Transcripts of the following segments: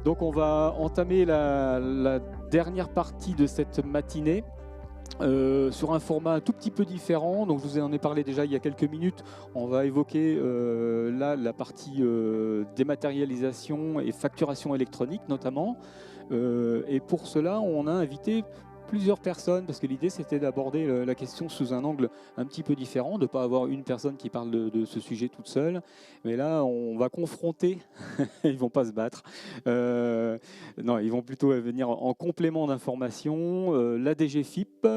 Donc on va entamer la dernière partie de cette matinée sur un format un tout petit peu différent. Donc je vous en ai parlé déjà il y a quelques minutes. On va évoquer là la partie dématérialisation et facturation électronique notamment. Et pour cela, on a invité plusieurs personnes, parce que l'idée c'était d'aborder la question sous un angle un petit peu différent, de ne pas avoir une personne qui parle de ce sujet toute seule. Mais là, on va confronter, ils ne vont pas se battre, non, ils vont plutôt venir en complément d'information, la DGFIP,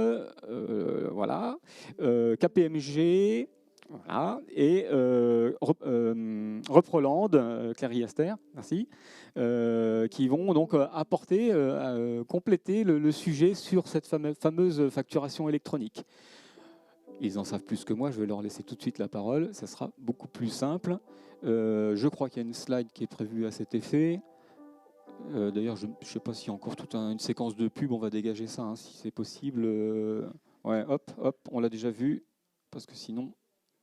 voilà, KPMG, voilà, et Reproland, Clary Aster, merci, qui vont donc apporter, compléter le sujet sur cette fameuse facturation électronique. Ils en savent plus que moi, je vais leur laisser tout de suite la parole, ça sera beaucoup plus simple. Je crois qu'il y a une slide qui est prévue à cet effet. D'ailleurs, je ne sais pas s'il y a encore toute une séquence de pub, on va dégager ça, hein, si c'est possible. Ouais, hop, on l'a déjà vu, parce que sinon,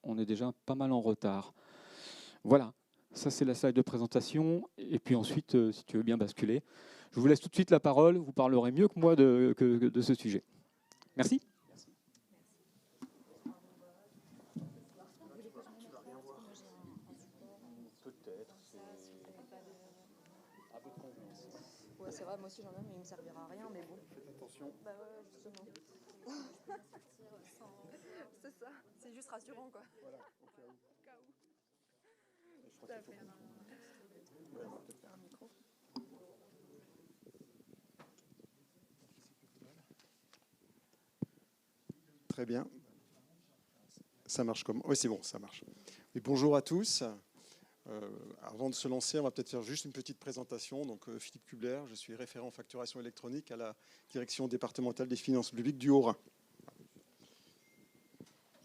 on est déjà pas mal en retard. Voilà, ça c'est la slide de présentation. Et puis ensuite, si tu veux bien basculer, je vous laisse tout de suite la parole. Vous parlerez mieux que moi de ce sujet. Merci. Ouais, c'est vrai, moi aussi j'en ai, mais il me servira à rien, mais bon. Faites attention. Bah ouais, justement. C'est ça, c'est juste rassurant quoi. Voilà, au cas où. Tout à fait. On va peut-être faire un micro. Très bien. Ça marche comme... Oui, c'est bon, ça marche. Et bonjour à tous. Avant de se lancer, on va peut-être faire juste une petite présentation. Donc, Philippe Kubler, je suis référent facturation électronique à la direction départementale des finances publiques du Haut-Rhin.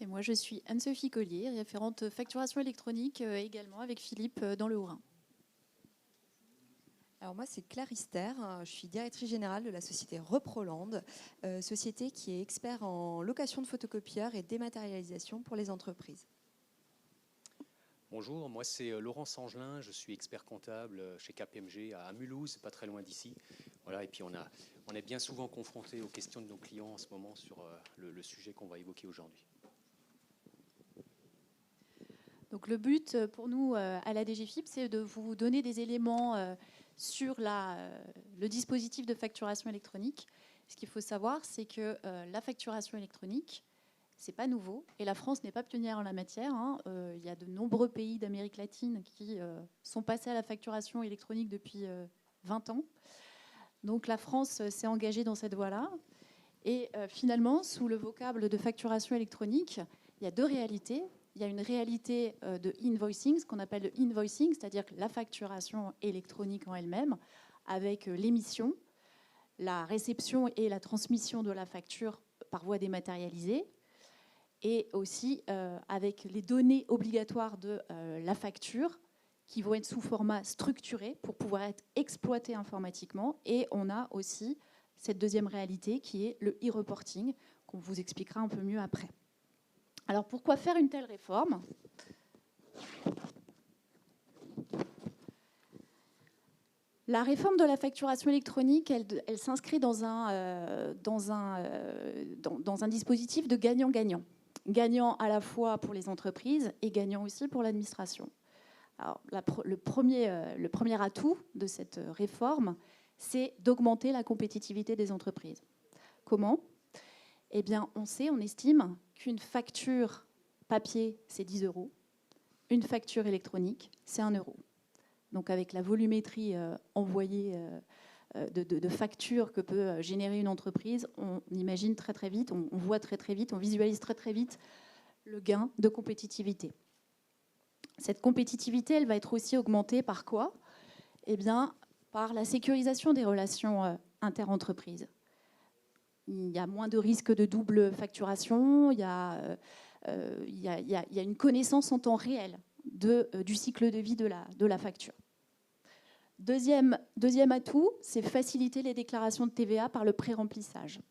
Et moi, je suis Anne-Sophie Collier, référente facturation électronique également avec Philippe dans le Haut-Rhin. Alors moi, c'est Clary Aster, je suis directrice générale de la société Reproland, société qui est expert en location de photocopieurs et dématérialisation pour les entreprises. Bonjour, moi c'est Laurent Sangelin, je suis expert comptable chez KPMG à Mulhouse, pas très loin d'ici. Voilà, et puis on est bien souvent confronté aux questions de nos clients en ce moment sur le sujet qu'on va évoquer aujourd'hui. Donc le but pour nous à la DGFIP, c'est de vous donner des éléments sur le dispositif de facturation électronique. Ce qu'il faut savoir, c'est que la facturation électronique, c'est pas nouveau, et la France n'est pas pionnière en la matière. Il y a de nombreux pays d'Amérique latine qui sont passés à la facturation électronique depuis 20 ans. Donc la France s'est engagée dans cette voie-là. Et finalement, sous le vocable de facturation électronique, il y a deux réalités. Il y a une réalité de invoicing, ce qu'on appelle le invoicing, c'est-à-dire la facturation électronique en elle-même, avec l'émission, la réception et la transmission de la facture par voie dématérialisée, et aussi avec les données obligatoires de la facture qui vont être sous format structuré pour pouvoir être exploitées informatiquement. Et on a aussi cette deuxième réalité qui est le e-reporting, qu'on vous expliquera un peu mieux après. Alors pourquoi faire une telle réforme ? La réforme de la facturation électronique, elle s'inscrit dans un dispositif de gagnant-gagnant. Gagnant à la fois pour les entreprises et gagnant aussi pour l'administration. Alors, le premier atout de cette réforme, c'est d'augmenter la compétitivité des entreprises. Comment ? Eh bien, on estime qu'une facture papier, c'est 10 €. Une facture électronique, c'est 1 €. Donc, avec la volumétrie envoyée de factures que peut générer une entreprise, on imagine très, très vite, on voit très, très vite, on visualise très, très vite le gain de compétitivité. Cette compétitivité, elle va être aussi augmentée par quoi ? Eh bien, par la sécurisation des relations interentreprises. Il y a moins de risques de double facturation, il y a une connaissance en temps réel du cycle de vie de la facture. Deuxième atout, c'est faciliter les déclarations de TVA par le pré-remplissage.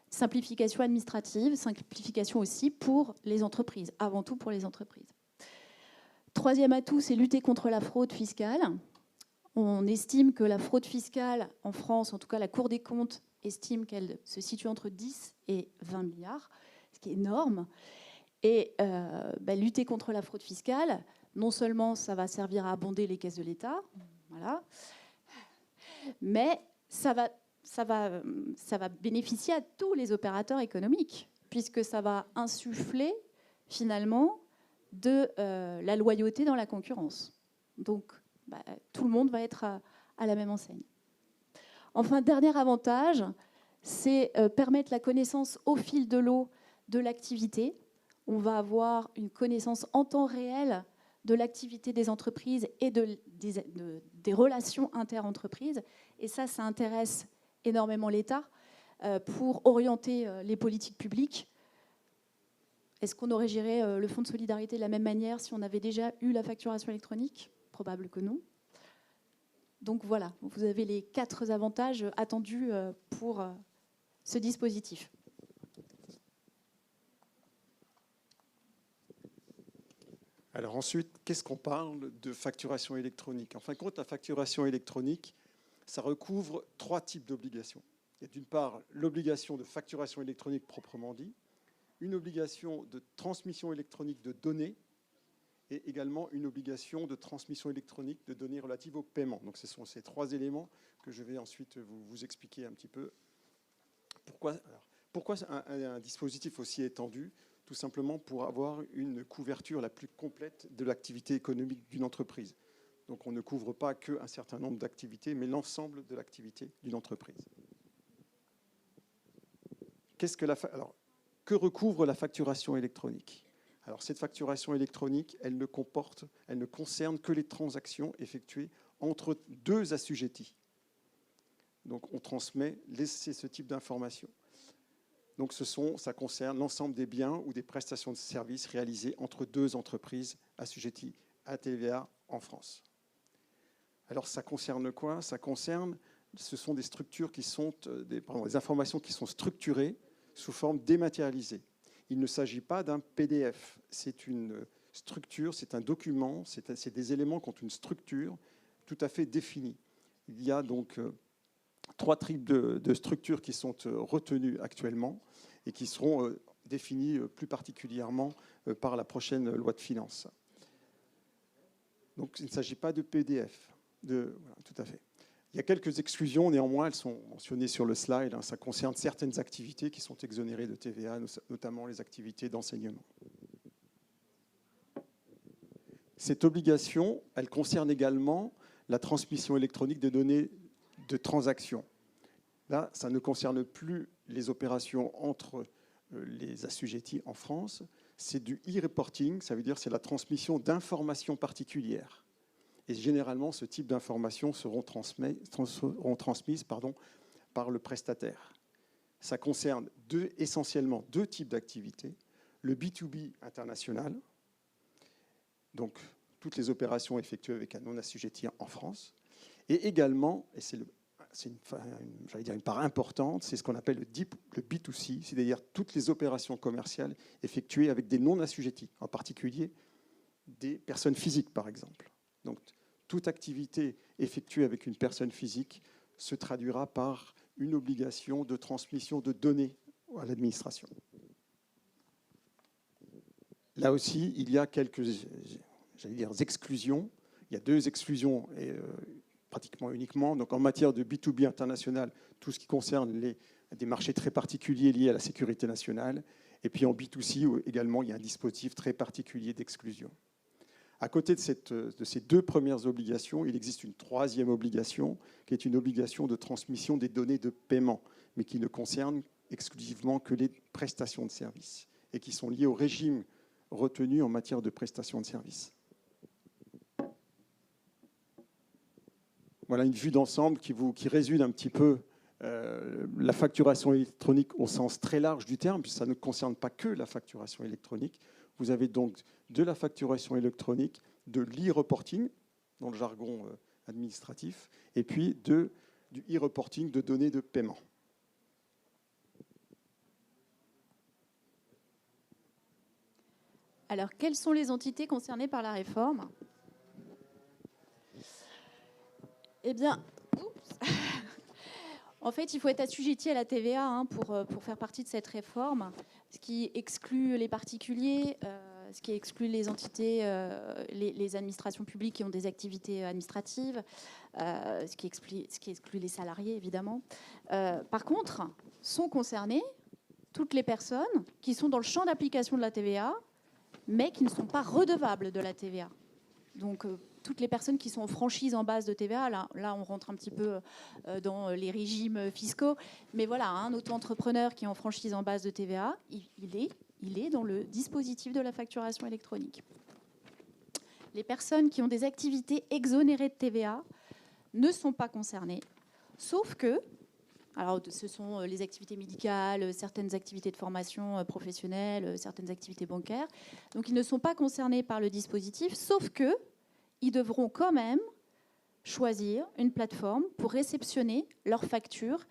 Simplification administrative, simplification aussi pour les entreprises, avant tout pour les entreprises. Troisième atout, c'est lutter contre la fraude fiscale On estime que la fraude fiscale en France, en tout cas la Cour des comptes, estime qu'elle se situe entre 10 et 20 milliards, ce qui est énorme. Et lutter contre la fraude fiscale, non seulement ça va servir à abonder les caisses de l'État, voilà, mais ça va bénéficier à tous les opérateurs économiques, puisque ça va insuffler finalement de la loyauté dans la concurrence. Donc, tout le monde va être à la même enseigne. Enfin, dernier avantage, c'est permettre la connaissance au fil de l'eau de l'activité. On va avoir une connaissance en temps réel de l'activité des entreprises et des relations inter-entreprises. Et ça intéresse énormément l'État pour orienter les politiques publiques. Est-ce qu'on aurait géré le fonds de solidarité de la même manière si on avait déjà eu la facturation électronique ? Probable que non. Donc voilà, vous avez les 4 avantages attendus pour ce dispositif. Alors ensuite, qu'est-ce qu'on parle de facturation électronique? En fin de compte, la facturation électronique, ça recouvre 3 types d'obligations. Il y a d'une part l'obligation de facturation électronique proprement dit, une obligation de transmission électronique de données et également une obligation de transmission électronique de données relatives au paiement. Donc ce sont ces 3 éléments que je vais ensuite vous expliquer un petit peu. Pourquoi un dispositif aussi étendu? Tout simplement pour avoir une couverture la plus complète de l'activité économique d'une entreprise. Donc on ne couvre pas qu'un certain nombre d'activités, mais l'ensemble de l'activité d'une entreprise. Que recouvre la facturation électronique? Alors cette facturation électronique, elle ne concerne que les transactions effectuées entre 2 assujettis. Donc on transmet ce type d'informations. Donc ça concerne l'ensemble des biens ou des prestations de services réalisées entre 2 entreprises assujetties à TVA en France. Alors ça concerne quoi? Ce sont des structures qui sont des informations qui sont structurées sous forme dématérialisée. Il ne s'agit pas d'un PDF. C'est une structure, c'est un document, c'est des éléments qui ont une structure tout à fait définie. Il y a donc 3 types de structures qui sont retenues actuellement et qui seront définies plus particulièrement par la prochaine loi de finances. Donc il ne s'agit pas de PDF. Voilà, tout à fait. Il y a quelques exclusions, néanmoins, elles sont mentionnées sur le slide. Ça concerne certaines activités qui sont exonérées de TVA, notamment les activités d'enseignement. Cette obligation, elle concerne également la transmission électronique de données de transactions. Là, ça ne concerne plus les opérations entre les assujettis en France. C'est du e-reporting, ça veut dire c'est la transmission d'informations particulières. Et généralement, ce type d'informations seront transmises par le prestataire. Ça concerne essentiellement 2 types d'activités. Le B2B international, donc toutes les opérations effectuées avec un non-assujetti en France, et également, et c'est une part importante, c'est ce qu'on appelle le B2C, c'est-à-dire toutes les opérations commerciales effectuées avec des non-assujettis, en particulier des personnes physiques, par exemple. Donc, toute activité effectuée avec une personne physique se traduira par une obligation de transmission de données à l'administration. Là aussi, il y a quelques exclusions. Il y a 2 exclusions pratiquement uniquement. Donc, en matière de B2B international, tout ce qui concerne des marchés très particuliers liés à la sécurité nationale. Et puis en B2C également, il y a un dispositif très particulier d'exclusion. À côté de ces 2 premières obligations, il existe une 3e obligation, qui est une obligation de transmission des données de paiement, mais qui ne concerne exclusivement que les prestations de services et qui sont liées au régime retenu en matière de prestations de services. Voilà une vue d'ensemble qui résume un petit peu la facturation électronique au sens très large du terme, puisque ça ne concerne pas que la facturation électronique. Vous avez donc de la facturation électronique, de l'e-reporting, dans le jargon administratif, et puis du e-reporting de données de paiement. Alors, quelles sont les entités concernées par la réforme ? Eh bien, en fait, il faut être assujetti à la TVA pour faire partie de cette réforme, ce qui exclut les particuliers, ce qui exclut les entités, les administrations publiques qui ont des activités administratives, ce qui exclut les salariés, évidemment. Par contre, sont concernées toutes les personnes qui sont dans le champ d'application de la TVA, mais qui ne sont pas redevables de la TVA. Donc, toutes les personnes qui sont en franchise en base de TVA, là on rentre un petit peu dans les régimes fiscaux, mais voilà, un auto-entrepreneur qui est en franchise en base de TVA, il est dans le dispositif de la facturation électronique. Les personnes qui ont des activités exonérées de TVA ne sont pas concernées, sauf que, alors ce sont les activités médicales, certaines activités de formation professionnelle, certaines activités bancaires, donc ils ne sont pas concernés par le dispositif, sauf que ils devront quand même choisir une plateforme pour réceptionner leurs factures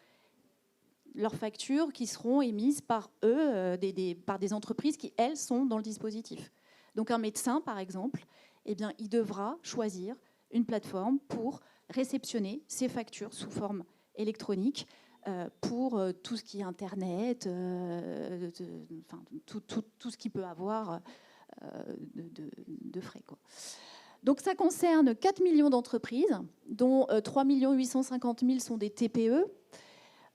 qui seront émises par eux, par des entreprises qui, elles, sont dans le dispositif. Donc un médecin, par exemple, eh bien, il devra choisir une plateforme pour réceptionner ses factures sous forme électronique pour tout ce qui est Internet, tout ce qui peut avoir de frais, quoi. Donc ça concerne 4 millions d'entreprises, dont 3 850 000 sont des TPE.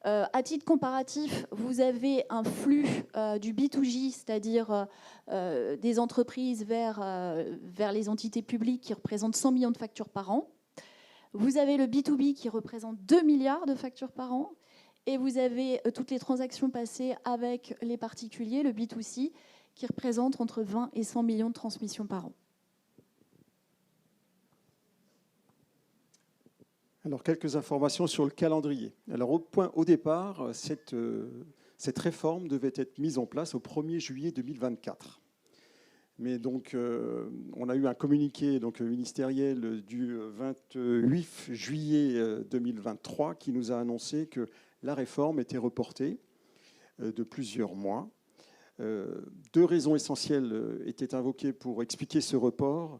À titre comparatif, vous avez un flux du B2J, c'est-à-dire des entreprises vers les entités publiques qui représentent 100 millions de factures par an. Vous avez le B2B qui représente 2 milliards de factures par an. Et vous avez toutes les transactions passées avec les particuliers, le B2C, qui représente entre 20 et 100 millions de transmissions par an. Alors, quelques informations sur le calendrier. Alors, au départ, cette réforme devait être mise en place au 1er juillet 2024. Mais donc, on a eu un communiqué ministériel du 28 juillet 2023 qui nous a annoncé que la réforme était reportée de plusieurs mois. 2 raisons essentielles étaient invoquées pour expliquer ce report.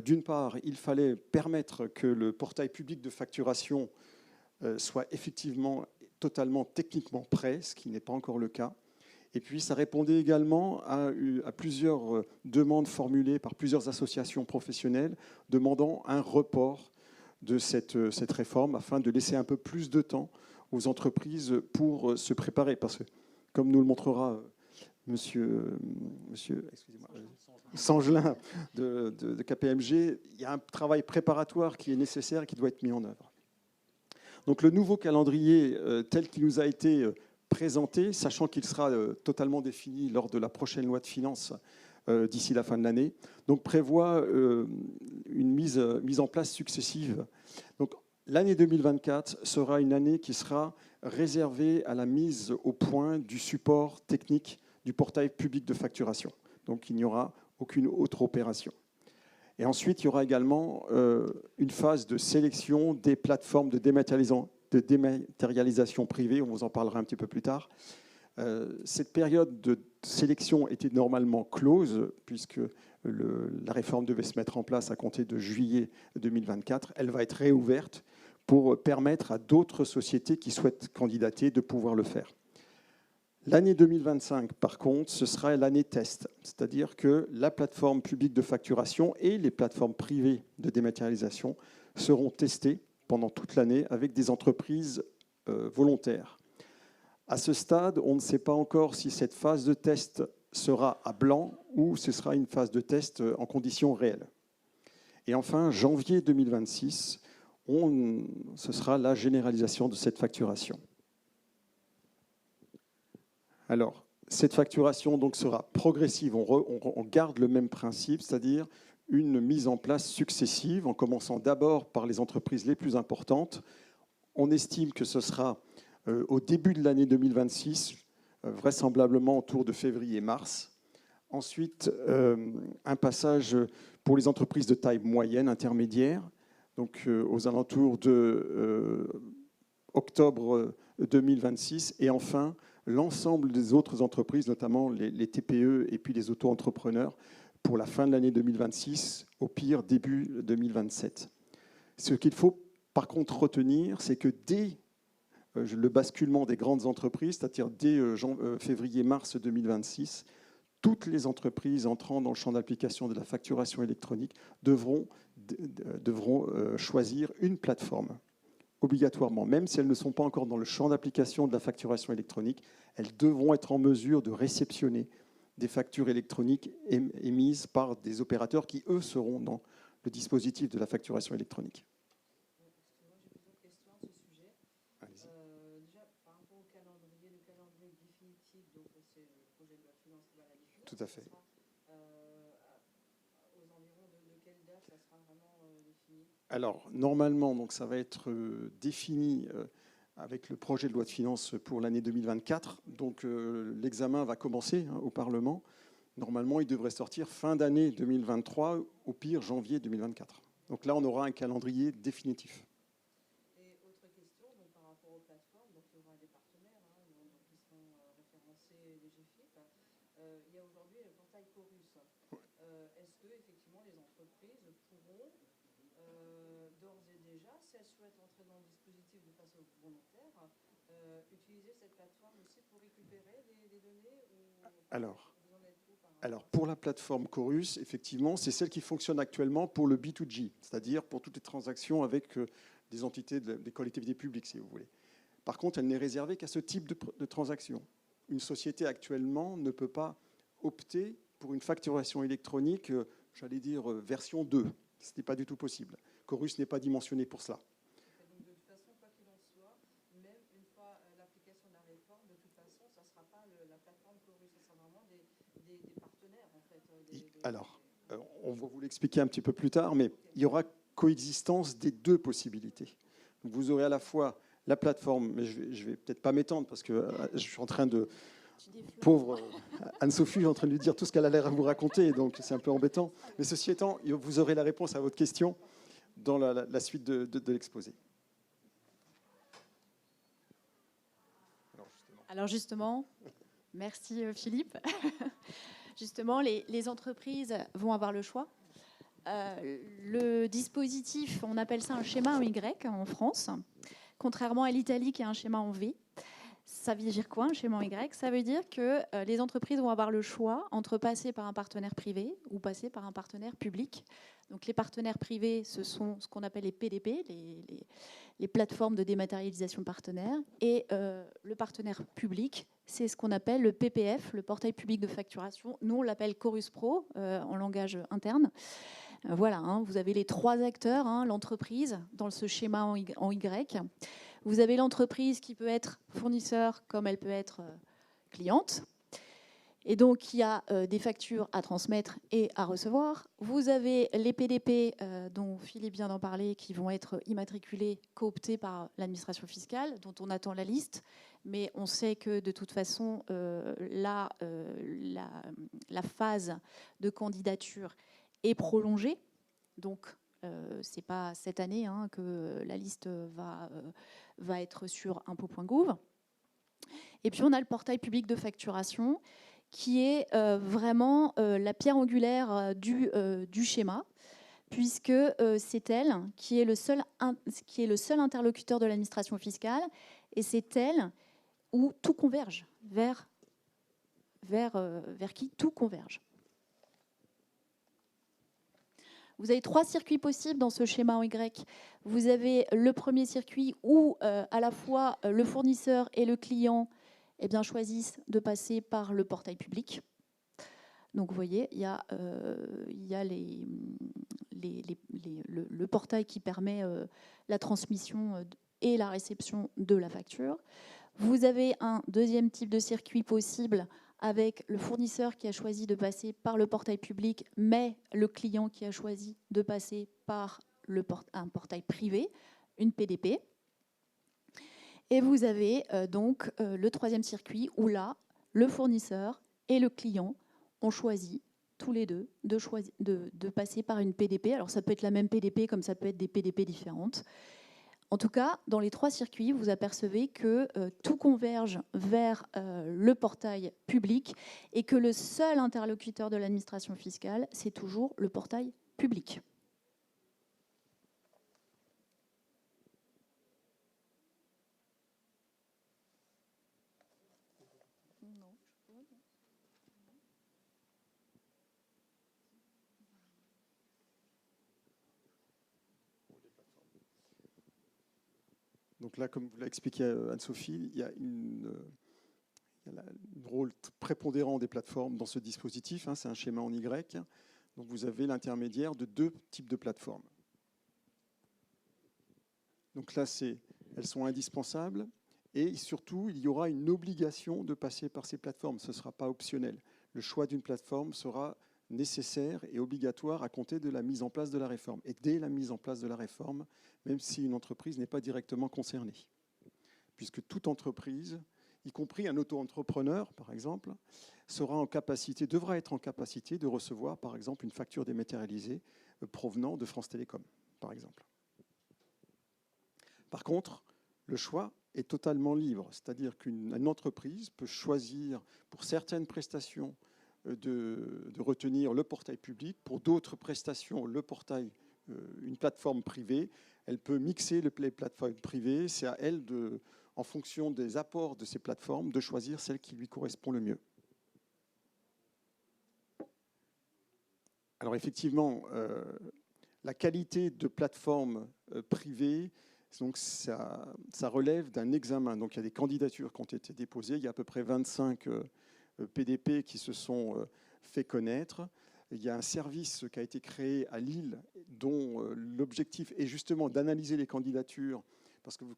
D'une part, il fallait permettre que le portail public de facturation soit effectivement totalement techniquement prêt, ce qui n'est pas encore le cas. Et puis, ça répondait également à plusieurs demandes formulées par plusieurs associations professionnelles demandant un report de cette réforme afin de laisser un peu plus de temps aux entreprises pour se préparer. Parce que, comme nous le montrera Monsieur Sangelin de KPMG, il y a un travail préparatoire qui est nécessaire et qui doit être mis en œuvre. Donc le nouveau calendrier tel qu'il nous a été présenté, sachant qu'il sera totalement défini lors de la prochaine loi de finances d'ici la fin de l'année, donc prévoit une mise en place successive. Donc l'année 2024 sera une année qui sera réservée à la mise au point du support technique du portail public de facturation. Donc il n'y aura aucune autre opération. Et ensuite, il y aura également une phase de sélection des plateformes de dématérialisation privée. On vous en parlera un petit peu plus tard. Cette période de sélection était normalement close, puisque la réforme devait se mettre en place à compter de juillet 2024. Elle va être réouverte pour permettre à d'autres sociétés qui souhaitent candidater de pouvoir le faire. L'année 2025, par contre, ce sera l'année test, c'est-à-dire que la plateforme publique de facturation et les plateformes privées de dématérialisation seront testées pendant toute l'année avec des entreprises volontaires. À ce stade, on ne sait pas encore si cette phase de test sera à blanc ou ce sera une phase de test en conditions réelles. Et enfin, janvier 2026, ce sera la généralisation de cette facturation. Alors, cette facturation donc, sera progressive. On garde le même principe, c'est-à-dire une mise en place successive, en commençant d'abord par les entreprises les plus importantes. On estime que ce sera au début de l'année 2026, vraisemblablement autour de février-mars. Ensuite, un passage pour les entreprises de taille moyenne, intermédiaire, donc aux alentours de octobre 2026. Et enfin, l'ensemble des autres entreprises, notamment les TPE et puis les auto-entrepreneurs, pour la fin de l'année 2026, au pire début 2027. Ce qu'il faut par contre retenir, c'est que dès le basculement des grandes entreprises, c'est-à-dire dès février-mars 2026, toutes les entreprises entrant dans le champ d'application de la facturation électronique devront choisir une plateforme, obligatoirement. Même si elles ne sont pas encore dans le champ d'application de la facturation électronique, elles devront être en mesure de réceptionner des factures électroniques émises par des opérateurs qui, eux, seront dans le dispositif de la facturation électronique. Tout à fait. Alors, normalement, donc, ça va être défini avec le projet de loi de finances pour l'année 2024. Donc, l'examen va commencer au Parlement. Normalement, il devrait sortir fin d'année 2023, au pire janvier 2024. Donc là, on aura un calendrier définitif. Et autre question, donc, par rapport aux plateformes, donc, il y aura des partenaires qui sont référencés, les GFIP. Il y a aujourd'hui le portail Chorus. Est-ce que effectivement les entreprises pourront d'ores et déjà, si elles souhaitent entrer dans le dispositif de façon volontaire, utiliser cette plateforme aussi pour récupérer des données Alors, pour la plateforme Chorus, effectivement, c'est celle qui fonctionne actuellement pour le B2G, c'est-à-dire pour toutes les transactions avec des entités des collectivités publiques, si vous voulez. Par contre, elle n'est réservée qu'à ce type de transaction. Une société actuellement ne peut pas opter pour une facturation électronique, j'allais dire version 2. Ce n'est pas du tout possible. Chorus n'est pas dimensionné pour cela. Donc, de toute façon, quoi qu'il en soit, même une fois l'application de la réforme, de toute façon, ça ne sera pas la plateforme Chorus, ce sera vraiment des partenaires, en fait. Alors, on va vous l'expliquer un petit peu plus tard, mais il y aura coexistence des deux possibilités. Donc, vous aurez à la fois la plateforme, mais je ne vais peut-être pas m'étendre parce que je suis en train de... Pauvre Anne-Sophie, je suis en train de lui dire tout ce qu'elle a l'air à vous raconter, donc c'est un peu embêtant. Mais ceci étant, vous aurez la réponse à votre question dans la suite de l'exposé. Alors justement, merci Philippe. Justement, les entreprises vont avoir le choix. Le dispositif, on appelle ça un schéma en Y en France, contrairement à l'Italie qui a un schéma en V. Ça veut dire quoi, un schéma en Y? Ça veut dire que les entreprises vont avoir le choix entre passer par un partenaire privé ou passer par un partenaire public. Donc les partenaires privés, ce sont ce qu'on appelle les PDP, les plateformes de dématérialisation partenaires. Et le partenaire public, c'est ce qu'on appelle le PPF, le portail public de facturation. Nous, on l'appelle Chorus Pro en langage interne. Voilà, vous avez les trois acteurs, l'entreprise dans ce schéma en Y. Vous avez l'entreprise qui peut être fournisseur comme elle peut être cliente. Et donc, il y a des factures à transmettre et à recevoir. Vous avez les PDP dont Philippe vient d'en parler qui vont être immatriculés, cooptés par l'administration fiscale, dont on attend la liste. Mais on sait que de toute façon, la phase de candidature est prolongée. Donc, ce n'est pas cette année que la liste va être sur impôt.gouv. Et puis, on a le portail public de facturation qui est vraiment la pierre angulaire du schéma, puisque c'est elle qui est le seul interlocuteur de l'administration fiscale, et c'est elle où tout converge, vers qui tout converge. Vous avez trois circuits possibles dans ce schéma en Y. Vous avez le premier circuit où à la fois le fournisseur et le client choisissent de passer par le portail public. Donc vous voyez, il y a le portail qui permet la transmission et la réception de la facture. Vous avez un deuxième type de circuit possible avec le fournisseur qui a choisi de passer par le portail public, mais le client qui a choisi de passer par un portail privé, une PDP. Et vous avez donc le troisième circuit où là, le fournisseur et le client ont choisi tous les deux de passer par une PDP. Alors ça peut être la même PDP comme ça peut être des PDP différentes. En tout cas, dans les trois circuits, vous apercevez que tout converge vers le portail public et que le seul interlocuteur de l'administration fiscale, c'est toujours le portail public. Donc là, comme vous l'a expliqué Anne-Sophie, il y a un rôle prépondérant des plateformes dans ce dispositif. C'est un schéma en Y. Donc vous avez l'intermédiaire de deux types de plateformes. Donc là, elles sont indispensables. Et surtout, il y aura une obligation de passer par ces plateformes. Ce ne sera pas optionnel. Le choix d'une plateforme sera nécessaire et obligatoire à compter de la mise en place de la réforme. Et dès la mise en place de la réforme, même si une entreprise n'est pas directement concernée. Puisque toute entreprise, y compris un auto-entrepreneur, par exemple, devra être en capacité de recevoir, par exemple, une facture dématérialisée provenant de France Télécom, par exemple. Par contre, le choix est totalement libre, c'est-à-dire qu'une entreprise peut choisir pour certaines prestations de retenir le portail public, pour d'autres prestations le portail, une plateforme privée. Elle peut mixer les plateformes privées, c'est à elle, en fonction des apports de ces plateformes, de choisir celle qui lui correspond le mieux. Alors effectivement, la qualité de plateforme privée, donc ça relève d'un examen. Donc il y a des candidatures qui ont été déposées. Il y a à peu près 25 PDP qui se sont fait connaître. Il y a un service qui a été créé à Lille dont l'objectif est justement d'analyser les candidatures, parce que vous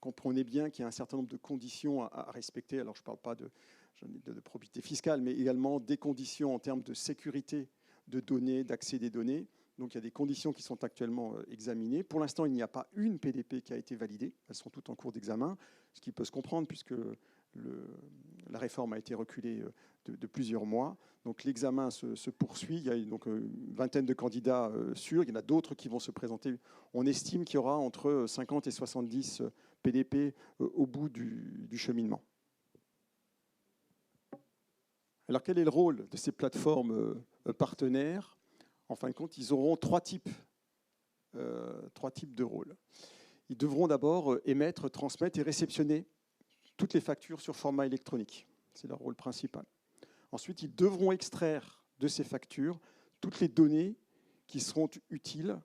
comprenez bien qu'il y a un certain nombre de conditions à respecter. Alors je ne parle pas de probité fiscale, mais également des conditions en termes de sécurité de données, d'accès des données. Donc il y a des conditions qui sont actuellement examinées. Pour l'instant, il n'y a pas une PDP qui a été validée. Elles sont toutes en cours d'examen, ce qui peut se comprendre puisque la réforme a été reculée de plusieurs mois. Donc l'examen se poursuit. Il y a donc une vingtaine de candidats sûrs. Il y en a d'autres qui vont se présenter. On estime qu'il y aura entre 50 et 70 PDP au bout du cheminement. Alors quel est le rôle de ces plateformes partenaires? En fin de compte, ils auront trois types de rôles. Ils devront d'abord émettre, transmettre et réceptionner toutes les factures sur format électronique. C'est leur rôle principal. Ensuite, ils devront extraire de ces factures toutes les données qui seront utiles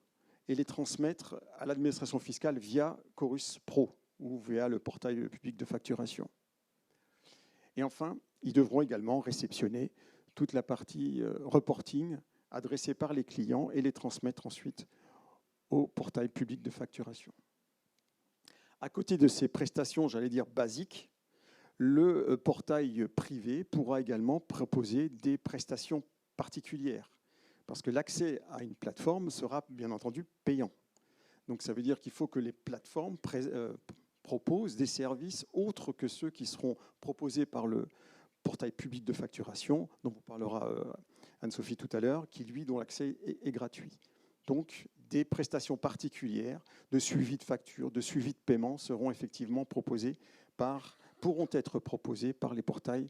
et les transmettre à l'administration fiscale via Chorus Pro ou via le portail public de facturation. Et enfin, ils devront également réceptionner toute la partie reporting adressée par les clients et les transmettre ensuite au portail public de facturation. À côté de ces prestations, j'allais dire basiques, le portail privé pourra également proposer des prestations particulières, parce que l'accès à une plateforme sera bien entendu payant. Donc ça veut dire qu'il faut que les plateformes proposent des services autres que ceux qui seront proposés par le portail public de facturation, dont vous parlera Anne-Sophie tout à l'heure, dont l'accès est gratuit. Donc, des prestations particulières de suivi de factures, de suivi de paiement pourront être proposées par les portails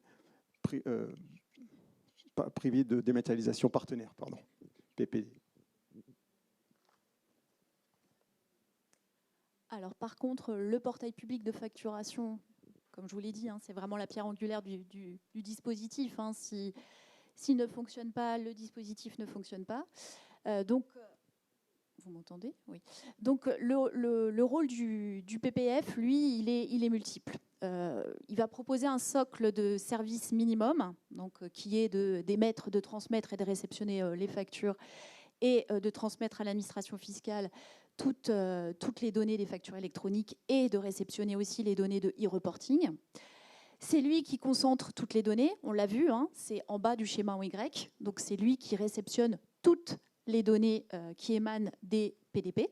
privés de dématérialisation partenaires, PPD. Alors par contre, le portail public de facturation, comme je vous l'ai dit, c'est vraiment la pierre angulaire du dispositif. S'il ne fonctionne pas, le dispositif ne fonctionne pas. Donc, vous m'entendez? Oui. Donc le rôle du PPF, lui, il est multiple. Il va proposer un socle de services minimum, donc, qui est d'émettre, de transmettre et de réceptionner les factures et de transmettre à l'administration fiscale toutes les données des factures électroniques et de réceptionner aussi les données de e-reporting. C'est lui qui concentre toutes les données, on l'a vu, c'est en bas du schéma en Y, donc c'est lui qui réceptionne toutes les données qui émanent des PDP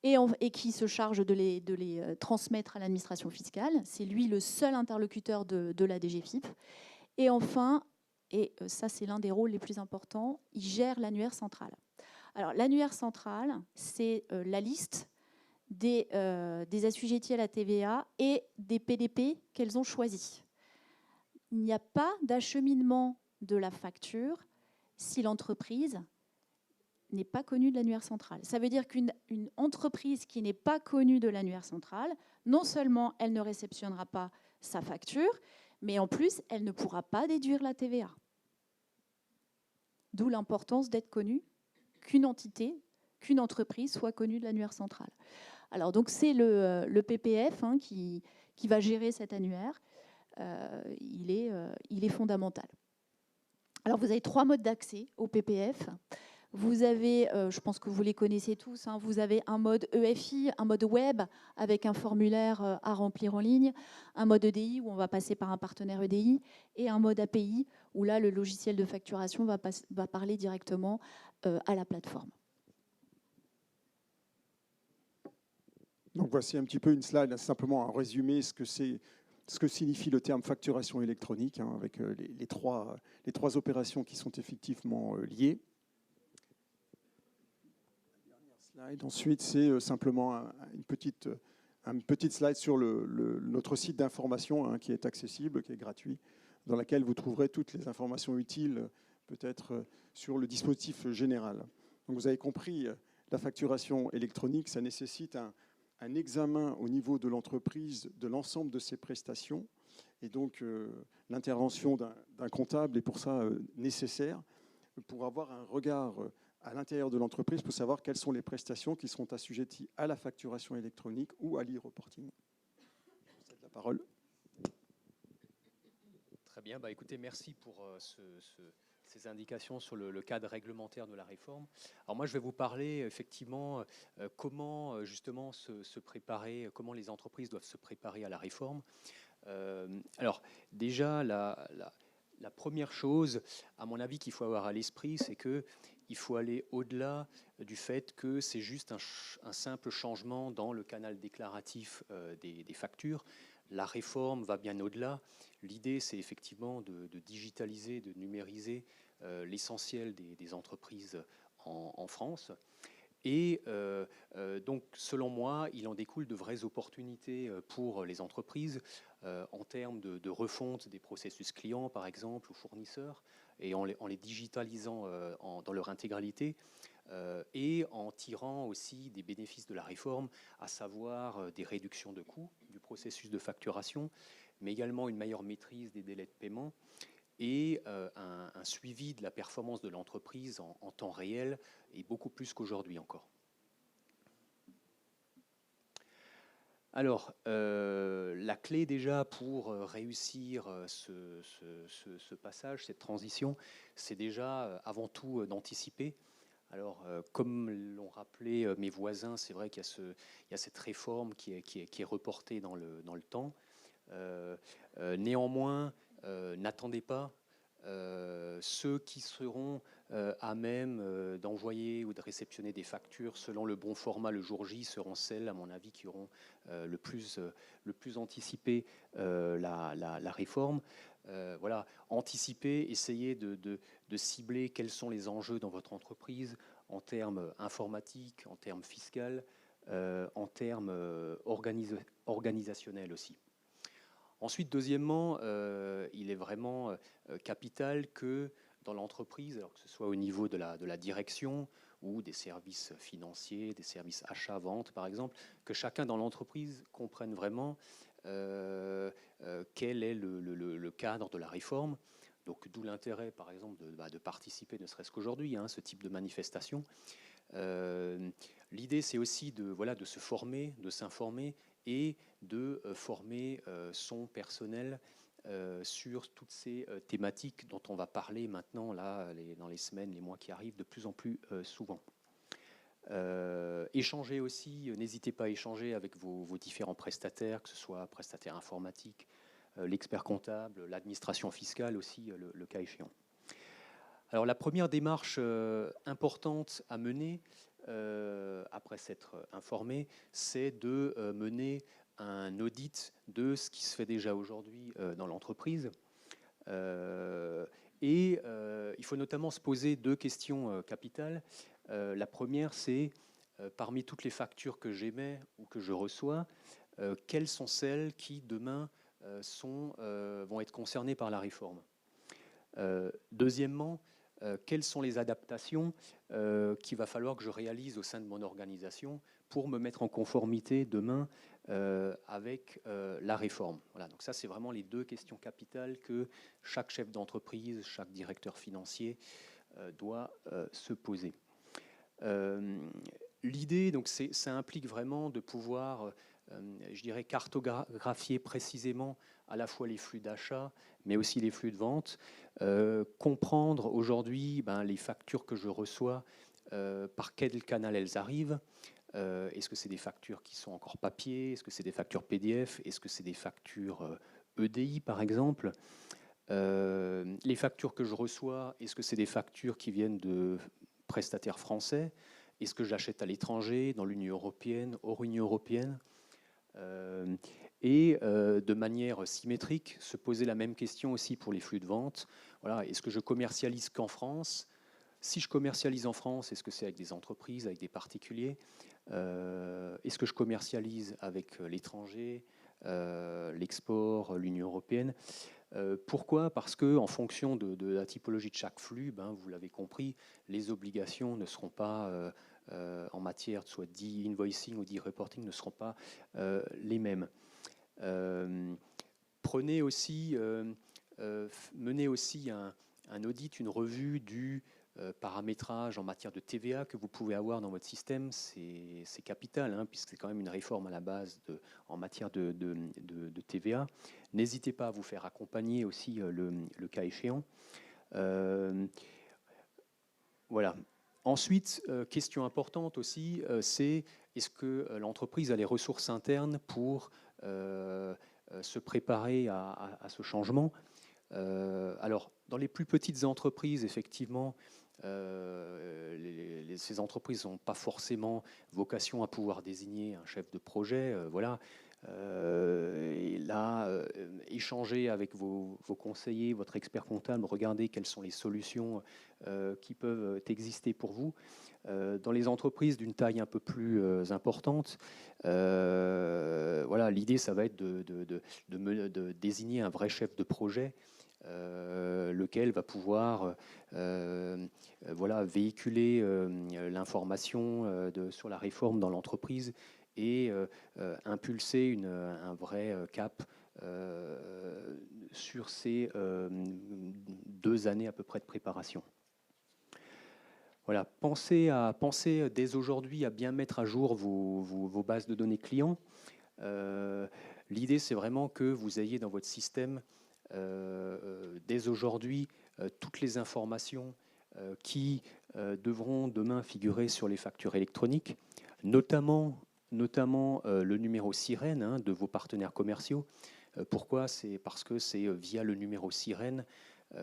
et qui se charge de les transmettre à l'administration fiscale. C'est lui le seul interlocuteur de la DGFiP. Et enfin, et ça c'est l'un des rôles les plus importants, il gère l'annuaire central. Alors l'annuaire central, c'est la liste des assujettis à la TVA et des PDP qu'elles ont choisis. Il n'y a pas d'acheminement de la facture si l'entreprise n'est pas connue de l'annuaire central. Ça veut dire qu'une entreprise qui n'est pas connue de l'annuaire central, non seulement elle ne réceptionnera pas sa facture, mais en plus, elle ne pourra pas déduire la TVA. D'où l'importance d'être connue, qu'une entité, qu'une entreprise soit connue de l'annuaire central. Alors donc c'est le PPF qui va gérer cet annuaire. Il est fondamental. Alors vous avez 3 modes d'accès au PPF. Vous avez, je pense que vous les connaissez tous, vous avez un mode EFI, un mode web avec un formulaire à remplir en ligne, un mode EDI où on va passer par un partenaire EDI et un mode API où là le logiciel de facturation va parler directement à la plateforme. Donc voici un petit peu une slide, simplement un résumé ce que signifie le terme facturation électronique, avec les trois opérations qui sont effectivement liées. Ensuite, c'est simplement une petite slide sur notre site d'information qui est accessible, qui est gratuit, dans laquelle vous trouverez toutes les informations utiles, peut-être sur le dispositif général. Donc vous avez compris, la facturation électronique, ça nécessite un examen au niveau de l'entreprise de l'ensemble de ses prestations, et donc l'intervention d'un comptable est pour ça nécessaire, pour avoir un regard à l'intérieur de l'entreprise pour savoir quelles sont les prestations qui seront assujetties à la facturation électronique ou à l'e-reporting. Je vous cède la parole. Très bien, écoutez, merci pour ces indications sur le cadre réglementaire de la réforme. Alors moi, je vais vous parler effectivement comment justement se préparer, comment les entreprises doivent se préparer à la réforme. Alors déjà, la première chose, à mon avis, qu'il faut avoir à l'esprit, c'est qu'il faut aller au-delà du fait que c'est juste un simple changement dans le canal déclaratif des factures. La réforme va bien au-delà. L'idée, c'est effectivement de digitaliser, de numériser l'essentiel des entreprises en France. Et donc, selon moi, il en découle de vraies opportunités pour les entreprises en termes de refonte des processus clients, par exemple, ou fournisseurs, et en les digitalisant dans leur intégralité, et en tirant aussi des bénéfices de la réforme, à savoir des réductions de coûts du processus de facturation, mais également une meilleure maîtrise des délais de paiement et un suivi de la performance de l'entreprise en temps réel, et beaucoup plus qu'aujourd'hui encore. Alors, la clé déjà pour réussir ce passage, cette transition, c'est déjà avant tout d'anticiper. Alors, comme l'ont rappelé mes voisins, c'est vrai qu'il y a cette réforme qui est reportée dans le temps. Néanmoins, n'attendez pas. Ceux qui seront à même d'envoyer ou de réceptionner des factures selon le bon format le jour J seront celles, à mon avis, qui auront le plus anticipé la réforme. Voilà, anticiper, essayer de cibler quels sont les enjeux dans votre entreprise en termes informatiques, en termes fiscaux, en termes organisationnels aussi. Ensuite, deuxièmement, il est vraiment capital que dans l'entreprise, alors que ce soit au niveau de la direction ou des services financiers, des services achats-ventes par exemple, que chacun dans l'entreprise comprenne vraiment quel est le cadre de la réforme. Donc d'où l'intérêt par exemple de participer, ne serait-ce qu'aujourd'hui, ce type de manifestation. L'idée c'est aussi de se former, de s'informer et de former son personnel sur toutes ces thématiques dont on va parler maintenant là, dans les semaines, les mois qui arrivent de plus en plus souvent. Échanger aussi, n'hésitez pas à échanger avec vos différents prestataires, que ce soit prestataire informatique, l'expert comptable, l'administration fiscale aussi, le cas échéant. Alors la première démarche importante à mener, après s'être informé, c'est de mener un audit de ce qui se fait déjà aujourd'hui dans l'entreprise. Et il faut notamment se poser 2 questions capitales. La première, c'est parmi toutes les factures que j'émets ou que je reçois, quelles sont celles qui demain vont être concernées par la réforme. Deuxièmement, quelles sont les adaptations qu'il va falloir que je réalise au sein de mon organisation pour me mettre en conformité demain avec la réforme. Voilà, donc ça, c'est vraiment les 2 questions capitales que chaque chef d'entreprise, chaque directeur financier doit se poser. L'idée, donc, ça implique vraiment de pouvoir, je dirais, cartographier précisément à la fois les flux d'achat, mais aussi les flux de vente, comprendre aujourd'hui les factures que je reçois, par quel canal elles arrivent. Est-ce que c'est des factures qui sont encore papier? Est-ce que c'est des factures PDF? Est-ce que c'est des factures EDI, par exemple? Les factures que je reçois, est-ce que c'est des factures qui viennent de prestataires français? Est-ce que j'achète à l'étranger, dans l'Union européenne, hors Union européenne? Et de manière symétrique, se poser la même question aussi pour les flux de vente. Voilà, est-ce que je commercialise qu'en France? Si je commercialise en France, est-ce que c'est avec des entreprises, avec des particuliers? Est-ce que je commercialise avec l'étranger, l'export, l'Union européenne? Pourquoi? Parce qu'en fonction de la typologie de chaque flux, vous l'avez compris, les obligations ne seront pas, en matière soit d'e-invoicing ou d'e-reporting, ne seront pas les mêmes. Menez aussi un audit, une revue du paramétrage en matière de TVA que vous pouvez avoir dans votre système. C'est capital, puisque c'est quand même une réforme à la base en matière de TVA. N'hésitez pas à vous faire accompagner aussi le cas échéant. Voilà. Ensuite, question importante aussi, c'est est-ce que l'entreprise a les ressources internes pour se préparer à ce changement? Alors, dans les plus petites entreprises, effectivement, ces entreprises n'ont pas forcément vocation à pouvoir désigner un chef de projet. Voilà. Et là, échanger avec vos conseillers, votre expert comptable, regardez quelles sont les solutions qui peuvent exister pour vous. Dans les entreprises d'une taille un peu plus importante, voilà, l'idée, ça va être de désigner un vrai chef de projet, lequel va pouvoir voilà, véhiculer l'information sur la réforme dans l'entreprise et impulser un vrai cap sur ces 2 années à peu près de préparation. Voilà, pensez dès aujourd'hui à bien mettre à jour vos bases de données clients. L'idée, c'est vraiment que vous ayez dans votre système dès aujourd'hui toutes les informations qui devront demain figurer sur les factures électroniques, notamment le numéro sirène de vos partenaires commerciaux. Pourquoi? C'est parce que c'est via le numéro sirène,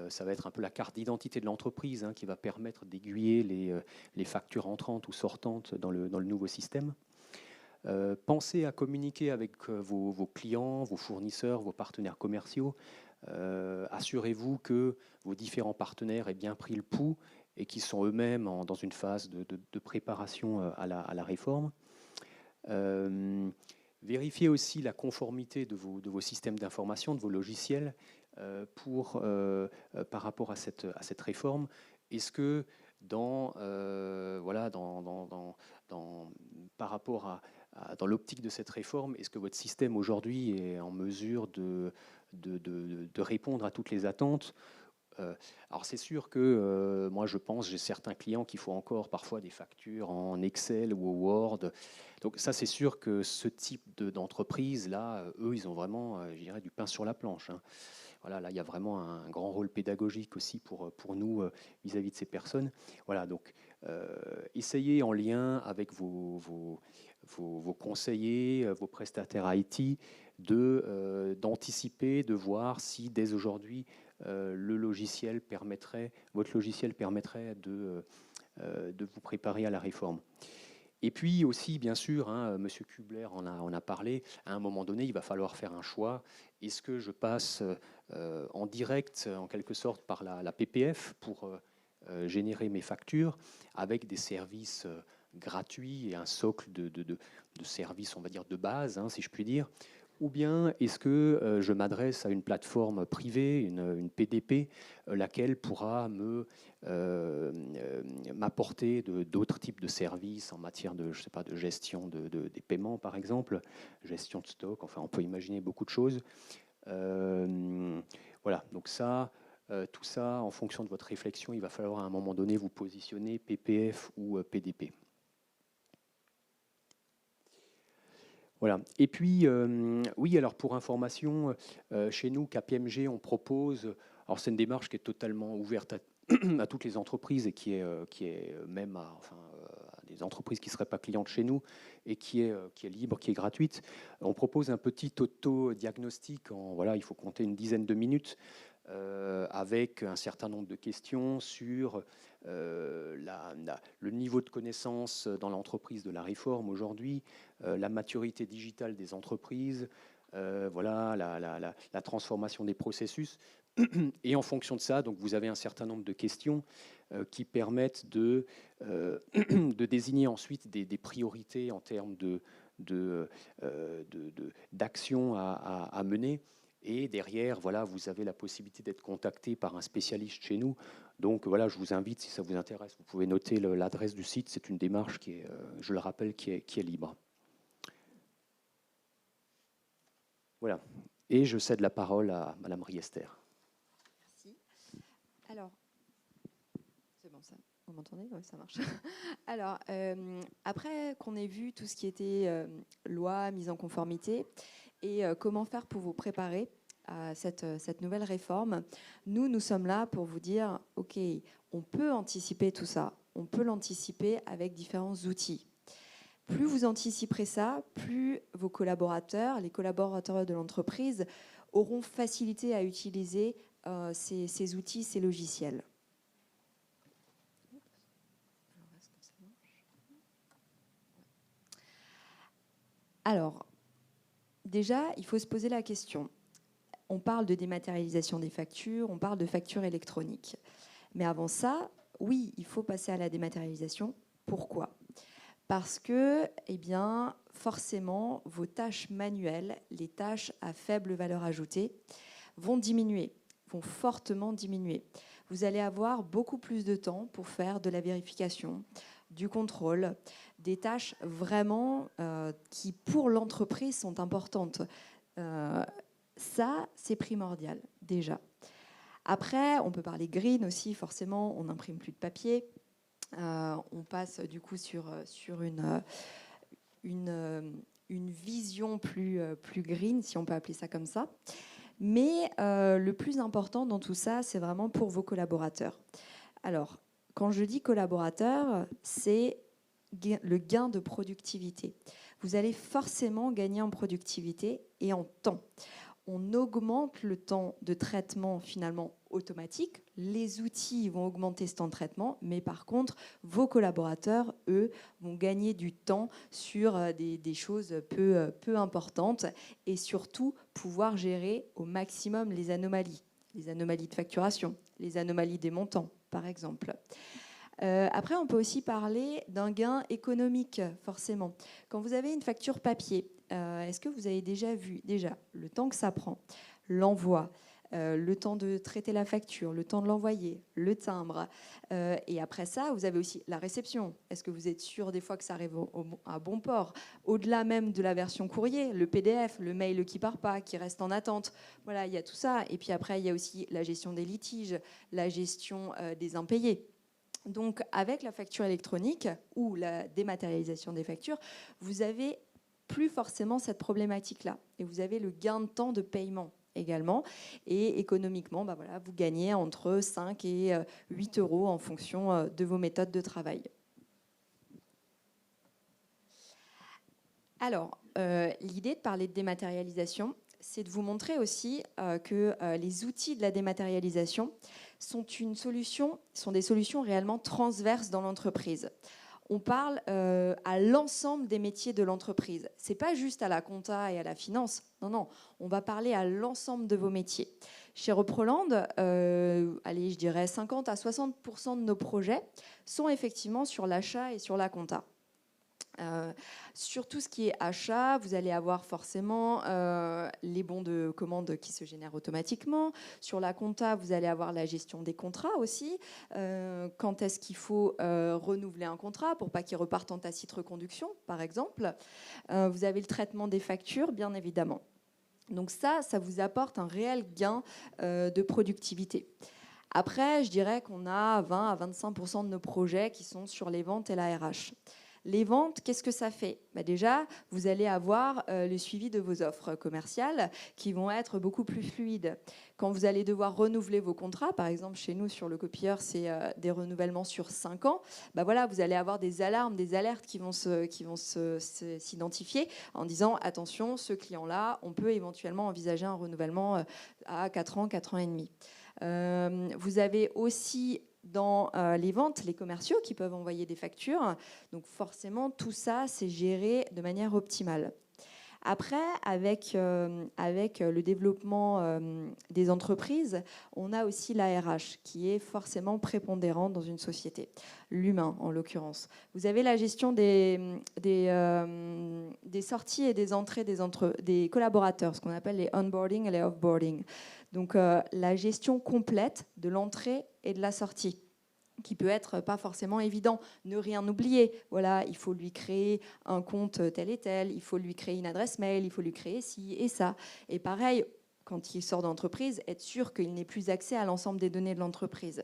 ça va être un peu la carte d'identité de l'entreprise qui va permettre d'aiguiller les factures entrantes ou sortantes dans le nouveau système. Pensez à communiquer avec vos clients, vos fournisseurs, vos partenaires commerciaux. Assurez-vous que vos différents partenaires aient bien pris le pouls et qu'ils sont eux-mêmes dans une phase de préparation à la réforme. Vérifiez aussi la conformité de vos systèmes d'information, de vos logiciels par rapport à cette réforme. Est-ce que par rapport dans l'optique de cette réforme, est-ce que votre système aujourd'hui est en mesure de répondre à toutes les attentes? Alors c'est sûr que moi j'ai certains clients qui font encore parfois des factures en Excel ou au Word. Donc ça c'est sûr que ce type d'entreprise là, eux ils ont vraiment, je dirais, du pain sur la planche. Voilà, là il y a vraiment un grand rôle pédagogique aussi pour nous vis-à-vis de ces personnes. Voilà, donc essayez en lien avec vos conseillers, vos prestataires IT, d'anticiper, de voir si dès aujourd'hui votre logiciel permettrait de vous préparer à la réforme. Et puis aussi, bien sûr, M. Kubler en a parlé, à un moment donné, il va falloir faire un choix. Est-ce que je passe en direct, en quelque sorte, par la PPF pour générer mes factures avec des services gratuits et un socle de services, on va dire, de base, si je puis dire? Ou bien est-ce que je m'adresse à une plateforme privée, une PDP, laquelle pourra m'apporter d'autres types de services en matière de gestion des paiements, par exemple, gestion de stock, enfin on peut imaginer beaucoup de choses. Voilà, donc tout ça, en fonction de votre réflexion, il va falloir à un moment donné vous positionner PPF ou PDP. Voilà. Et puis, oui, alors pour information, chez nous, KPMG, on propose, alors c'est une démarche qui est totalement ouverte à toutes les entreprises et qui est même à des entreprises qui ne seraient pas clientes chez nous et qui est libre, qui est gratuite. On propose un petit auto-diagnostic, voilà, il faut compter une dizaine de minutes, avec un certain nombre de questions sur le niveau de connaissance dans l'entreprise de la réforme aujourd'hui, la maturité digitale des entreprises, voilà, la transformation des processus. Et en fonction de ça, donc vous avez un certain nombre de questions qui permettent de désigner ensuite des priorités en termes d'actions à mener. Et derrière, voilà, vous avez la possibilité d'être contacté par un spécialiste chez nous. Donc voilà, je vous invite, si ça vous intéresse, vous pouvez noter l'adresse du site. C'est une démarche qui est, je le rappelle, qui est libre. Voilà. Et je cède la parole à Madame Riester. Merci. Alors, c'est bon ça. Vous m'entendez? Oui, ça marche. Alors, après qu'on ait vu tout ce qui était loi, mise en conformité, et comment faire pour vous préparer à cette nouvelle réforme, nous sommes là pour vous dire, OK, on peut anticiper tout ça, on peut l'anticiper avec différents outils. Plus vous anticiperez ça, plus vos collaborateurs, les collaborateurs de l'entreprise, auront facilité à utiliser ces outils, ces logiciels. Alors, déjà, il faut se poser la question. On parle de dématérialisation des factures, on parle de factures électroniques. Mais avant ça, oui, il faut passer à la dématérialisation. Pourquoi ? Parce que, eh bien, forcément, vos tâches manuelles, les tâches à faible valeur ajoutée, vont diminuer, vont fortement diminuer. Vous allez avoir beaucoup plus de temps pour faire de la vérification, du contrôle, des tâches vraiment qui, pour l'entreprise, sont importantes. Ça, c'est primordial, déjà. Après, on peut parler green aussi, forcément, on n'imprime plus de papier. On passe du coup sur une vision plus green, si on peut appeler ça comme ça. Mais le plus important dans tout ça, c'est vraiment pour vos collaborateurs. Alors, quand je dis collaborateurs, c'est le gain de productivité. Vous allez forcément gagner en productivité et en temps. On augmente le temps de traitement finalement automatique. Les outils vont augmenter ce temps de traitement, mais par contre, vos collaborateurs, eux, vont gagner du temps sur des choses peu importantes et surtout pouvoir gérer au maximum les anomalies de facturation, les anomalies des montants, par exemple. Après, on peut aussi parler d'un gain économique, forcément. Quand vous avez une facture papier, est-ce que vous avez déjà vu le temps que ça prend, l'envoi, le temps de traiter la facture, le temps de l'envoyer, le timbre, et après ça, vous avez aussi la réception. Est-ce que vous êtes sûr des fois que ça arrive à bon port? Au-delà même de la version courrier, le PDF, le mail qui part pas, qui reste en attente. Voilà, il y a tout ça. Et puis après, il y a aussi la gestion des litiges, la gestion des impayés. Donc, avec la facture électronique ou la dématérialisation des factures, vous avez plus forcément cette problématique-là. Et vous avez le gain de temps de paiement également. Et économiquement, bah voilà, vous gagnez entre 5 et 8 euros en fonction de vos méthodes de travail. Alors, l'idée de parler de dématérialisation, c'est de vous montrer aussi que les outils de la dématérialisation sont des solutions réellement transverses dans l'entreprise. On parle à l'ensemble des métiers de l'entreprise. Ce n'est pas juste à la compta et à la finance. Non, on va parler à l'ensemble de vos métiers. Chez Reproland, allez, je dirais 50 à 60% de nos projets sont effectivement sur l'achat et sur la compta. Sur tout ce qui est achat, vous allez avoir forcément les bons de commande qui se génèrent automatiquement. Sur la compta, vous allez avoir la gestion des contrats aussi. Quand est-ce qu'il faut renouveler un contrat pour pas qu'il reparte en tacite reconduction, par exemple. Vous avez le traitement des factures, bien évidemment. Donc ça vous apporte un réel gain de productivité. Après, je dirais qu'on a 20 à 25% de nos projets qui sont sur les ventes et la RH. Les ventes, qu'est-ce que ça fait? Déjà, vous allez avoir le suivi de vos offres commerciales qui vont être beaucoup plus fluides. Quand vous allez devoir renouveler vos contrats, par exemple chez nous sur le copieur, c'est des renouvellements sur 5 ans, voilà, vous allez avoir des alarmes, des alertes qui vont s'identifier en disant attention, ce client-là, on peut éventuellement envisager un renouvellement à 4 ans, 4 ans et demi. Vous avez aussi dans les ventes, les commerciaux qui peuvent envoyer des factures. Donc forcément, tout ça, c'est géré de manière optimale. Après, avec le développement des entreprises, on a aussi l'ARH qui est forcément prépondérant dans une société, l'humain en l'occurrence. Vous avez la gestion des sorties et des entrées des collaborateurs, ce qu'on appelle les onboarding et les offboarding. Donc la gestion complète de l'entrée et de la sortie, qui peut être pas forcément évident. Ne rien oublier. Voilà, il faut lui créer un compte tel et tel, il faut lui créer une adresse mail, il faut lui créer ci et ça. Et pareil, quand il sort d'entreprise, être sûr qu'il n'ait plus accès à l'ensemble des données de l'entreprise.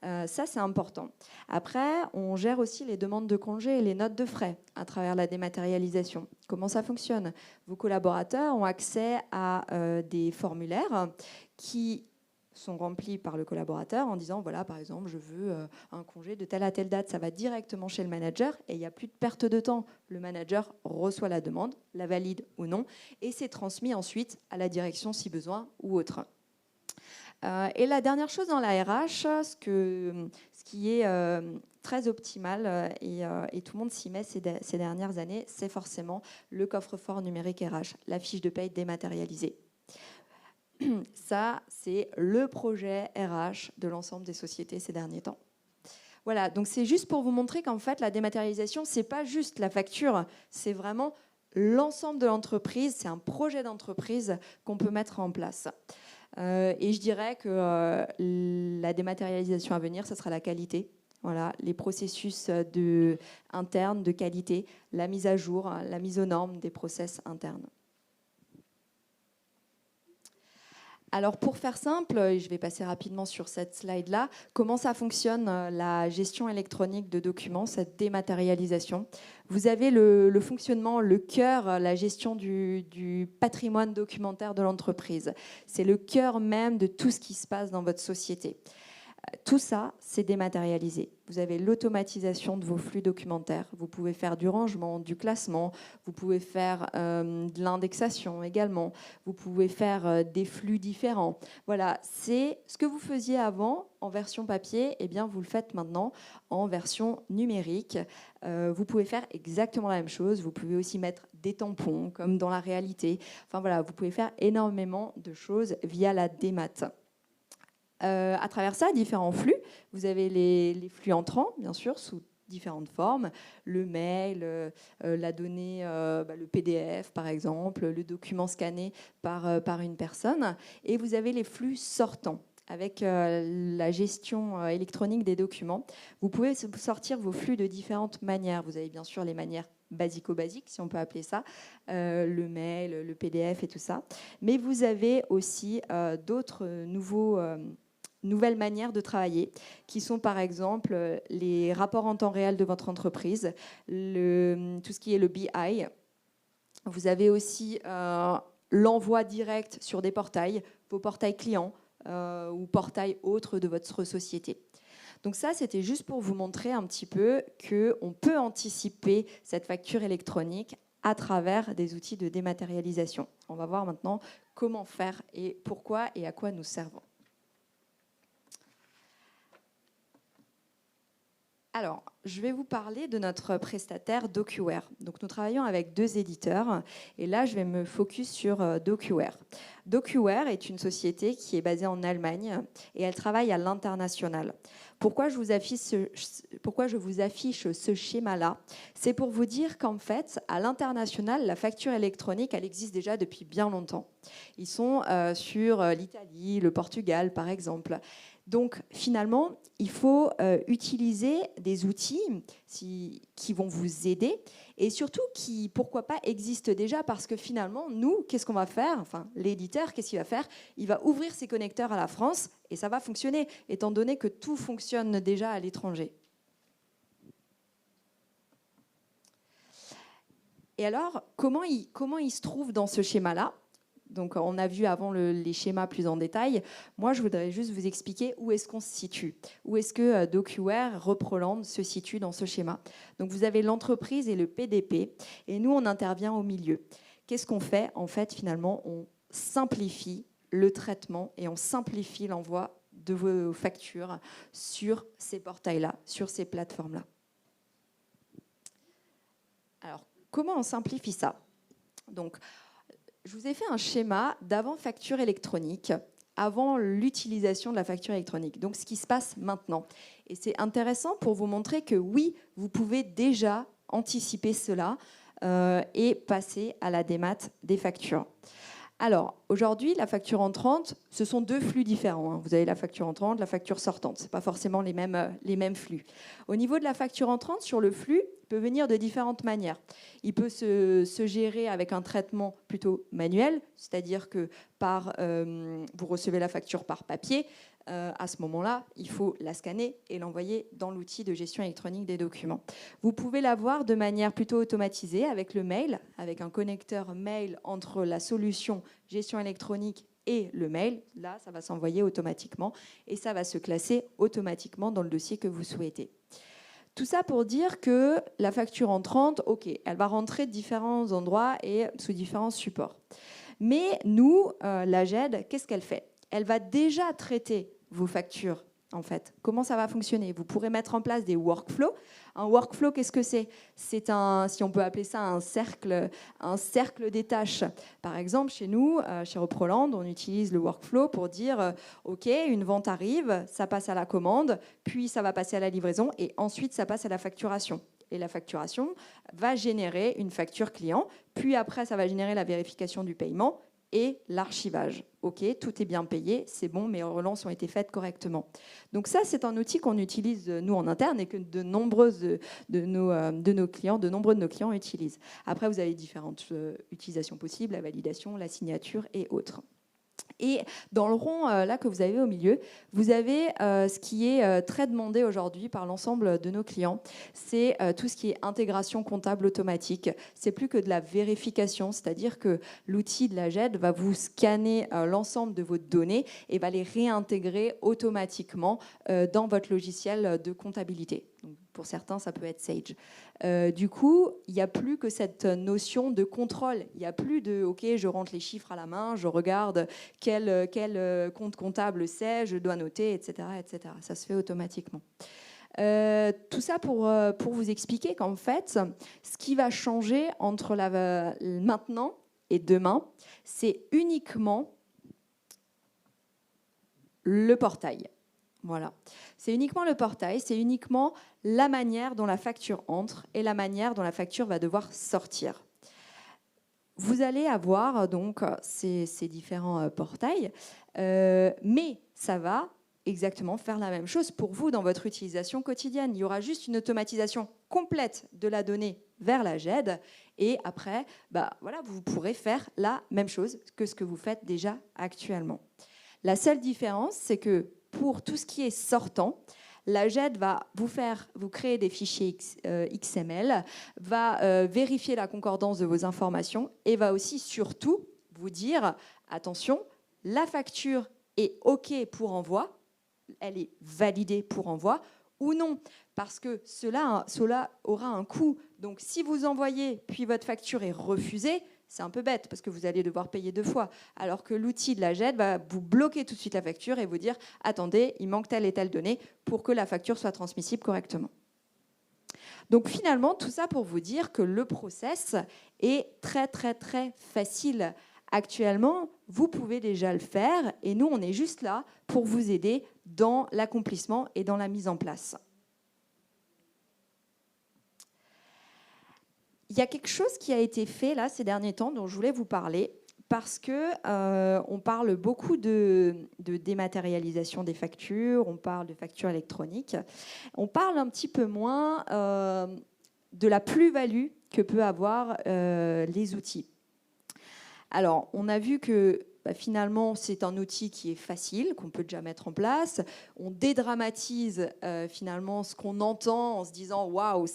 Ça, c'est important. Après, on gère aussi les demandes de congés et les notes de frais à travers la dématérialisation. Comment ça fonctionne? Vos collaborateurs ont accès à des formulaires qui sont remplis par le collaborateur en disant voilà, par exemple, je veux un congé de telle à telle date. Ça va directement chez le manager et il n'y a plus de perte de temps. Le manager reçoit la demande, la valide ou non, et c'est transmis ensuite à la direction si besoin ou autre. Et la dernière chose dans la RH, ce qui est très optimal et tout le monde s'y met ces dernières années, c'est forcément le coffre-fort numérique RH, la fiche de paye dématérialisée. Ça, c'est le projet RH de l'ensemble des sociétés ces derniers temps. Voilà, donc c'est juste pour vous montrer qu'en fait, la dématérialisation, c'est pas juste la facture, c'est vraiment l'ensemble de l'entreprise, c'est un projet d'entreprise qu'on peut mettre en place. Et je dirais que la dématérialisation à venir, ce sera la qualité. Voilà, les processus internes de qualité, la mise à jour, la mise aux normes des process internes. Alors pour faire simple, je vais passer rapidement sur cette slide-là, comment ça fonctionne la gestion électronique de documents, cette dématérialisation. Vous avez le fonctionnement, le cœur, la gestion du patrimoine documentaire de l'entreprise. C'est le cœur même de tout ce qui se passe dans votre société. Tout ça, c'est dématérialisé. Vous avez l'automatisation de vos flux documentaires. Vous pouvez faire du rangement, du classement. Vous pouvez faire de l'indexation également. Vous pouvez faire des flux différents. Voilà, c'est ce que vous faisiez avant en version papier. Eh bien, vous le faites maintenant en version numérique. Vous pouvez faire exactement la même chose. Vous pouvez aussi mettre des tampons, comme dans la réalité. Enfin voilà, vous pouvez faire énormément de choses via la démat. À travers ça, différents flux. Vous avez les flux entrants, bien sûr, sous différentes formes. Le mail, la donnée, le PDF, par exemple, le document scanné par une personne. Et vous avez les flux sortants. Avec la gestion électronique des documents, vous pouvez sortir vos flux de différentes manières. Vous avez bien sûr les manières basico-basiques, si on peut appeler ça, le mail, le PDF et tout ça. Mais vous avez aussi d'autres nouvelles manières de travailler, qui sont par exemple les rapports en temps réel de votre entreprise, tout ce qui est le BI. Vous avez aussi l'envoi direct sur des portails, vos portails clients ou portails autres de votre société. Donc ça, c'était juste pour vous montrer un petit peu qu'on peut anticiper cette facture électronique à travers des outils de dématérialisation. On va voir maintenant comment faire et pourquoi et à quoi nous servons. Alors, je vais vous parler de notre prestataire DocuWare. Donc, nous travaillons avec 2 éditeurs et là, je vais me focus sur DocuWare. DocuWare est une société qui est basée en Allemagne et elle travaille à l'international. Pourquoi je vous affiche ce schéma-là? C'est pour vous dire qu'en fait, à l'international, la facture électronique, elle existe déjà depuis bien longtemps. Ils sont sur l'Italie, le Portugal, par exemple. Donc, finalement, il faut utiliser des outils qui vont vous aider et surtout qui, pourquoi pas, existent déjà parce que finalement, nous, qu'est-ce qu'on va faire? Enfin, l'éditeur, qu'est-ce qu'il va faire? Il va ouvrir ses connecteurs à la France et ça va fonctionner, étant donné que tout fonctionne déjà à l'étranger. Et alors, comment il se trouve dans ce schéma-là? Donc, on a vu avant les schémas plus en détail. Moi, je voudrais juste vous expliquer où est-ce qu'on se situe. Où est-ce que DocuWare, Reproland se situe dans ce schéma. Donc, vous avez l'entreprise et le PDP. Et nous, on intervient au milieu. Qu'est-ce qu'on fait? En fait, finalement, on simplifie le traitement et on simplifie l'envoi de vos factures sur ces portails-là, sur ces plateformes-là. Alors, comment on simplifie ça? Donc, je vous ai fait un schéma d'avant facture électronique, avant l'utilisation de la facture électronique. Donc, ce qui se passe maintenant. Et c'est intéressant pour vous montrer que oui, vous pouvez déjà anticiper cela et passer à la démat des factures. Alors, aujourd'hui, la facture entrante, ce sont deux flux différents. Vous avez la facture entrante, la facture sortante. Ce n'est pas forcément les mêmes flux. Au niveau de la facture entrante, sur le flux, il peut venir de différentes manières. Il peut se gérer avec un traitement plutôt manuel, c'est-à-dire que vous recevez la facture par papier. À ce moment-là, il faut la scanner et l'envoyer dans l'outil de gestion électronique des documents. Vous pouvez l'avoir de manière plutôt automatisée avec le mail, avec un connecteur mail entre la solution gestion électronique et le mail. Là, ça va s'envoyer automatiquement et ça va se classer automatiquement dans le dossier que vous souhaitez. Tout ça pour dire que la facture entrante, ok, elle va rentrer de différents endroits et sous différents supports. Mais nous, la GED, qu'est-ce qu'elle fait? Elle va déjà traiter vos factures, en fait. Comment ça va fonctionner? Vous pourrez mettre en place des workflows. Un workflow, qu'est-ce que c'est? C'est si on peut appeler ça un cercle des tâches. Par exemple, chez nous, chez Reproland, on utilise le workflow pour dire OK, une vente arrive, ça passe à la commande, puis ça va passer à la livraison, et ensuite ça passe à la facturation. Et la facturation va générer une facture client, puis après, ça va générer la vérification du paiement, et l'archivage. OK, tout est bien payé, c'est bon, mes relances ont été faites correctement. Donc ça, c'est un outil qu'on utilise, nous, en interne et que de nombreux de nos clients utilisent. Après, vous avez différentes utilisations possibles, la validation, la signature et autres. Et dans le rond là que vous avez au milieu, vous avez ce qui est très demandé aujourd'hui par l'ensemble de nos clients. C'est tout ce qui est intégration comptable automatique. C'est plus que de la vérification, c'est-à-dire que l'outil de la GED va vous scanner l'ensemble de vos données et va les réintégrer automatiquement dans votre logiciel de comptabilité. Donc, pour certains, ça peut être Sage. Du coup, il n'y a plus que cette notion de contrôle. Il n'y a plus de « OK, je rentre les chiffres à la main, je regarde quel compte comptable c'est, je dois noter, etc. etc. » Ça se fait automatiquement. Tout ça pour vous expliquer qu'en fait, ce qui va changer entre maintenant et demain, c'est uniquement le portail. Voilà. C'est uniquement le portail, c'est uniquement la manière dont la facture entre et la manière dont la facture va devoir sortir. Vous allez avoir donc ces différents portails, mais ça va exactement faire la même chose pour vous dans votre utilisation quotidienne. Il y aura juste une automatisation complète de la donnée vers la GED et après, voilà, vous pourrez faire la même chose que ce que vous faites déjà actuellement. La seule différence, c'est que pour tout ce qui est sortant, la GED va vous créer des fichiers XML, va vérifier la concordance de vos informations et va aussi surtout vous dire, attention, la facture est OK pour envoi, elle est validée pour envoi ou non, parce que cela aura un coût. Donc si vous envoyez puis votre facture est refusée, c'est un peu bête parce que vous allez devoir payer 2 fois. Alors que l'outil de la GED va vous bloquer tout de suite la facture et vous dire « Attendez, il manque telle et telle donnée pour que la facture soit transmissible correctement. » Donc finalement, tout ça pour vous dire que le process est très très très facile. Actuellement, vous pouvez déjà le faire et nous, on est juste là pour vous aider dans l'accomplissement et dans la mise en place. Il y a quelque chose qui a été fait là ces derniers temps dont je voulais vous parler parce que on parle beaucoup de dématérialisation des factures, on parle de factures électroniques, on parle un petit peu moins de la plus-value que peut avoir les outils. Alors, on a vu que finalement, c'est un outil qui est facile, qu'on peut déjà mettre en place. On dédramatise finalement ce qu'on entend en se disant « Waouh,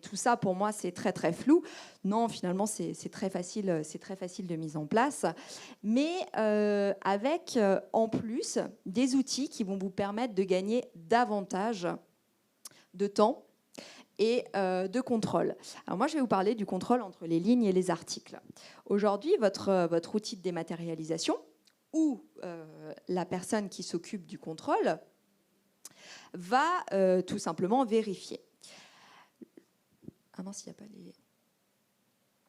tout ça pour moi, c'est très très flou ». Non, finalement, c'est très facile de mise en place. Mais avec en plus des outils qui vont vous permettre de gagner davantage de temps et de contrôle. Alors moi, je vais vous parler du contrôle entre les lignes et les articles. Aujourd'hui, votre outil de dématérialisation ou la personne qui s'occupe du contrôle va tout simplement vérifier. Ah mince, il n'y a pas les...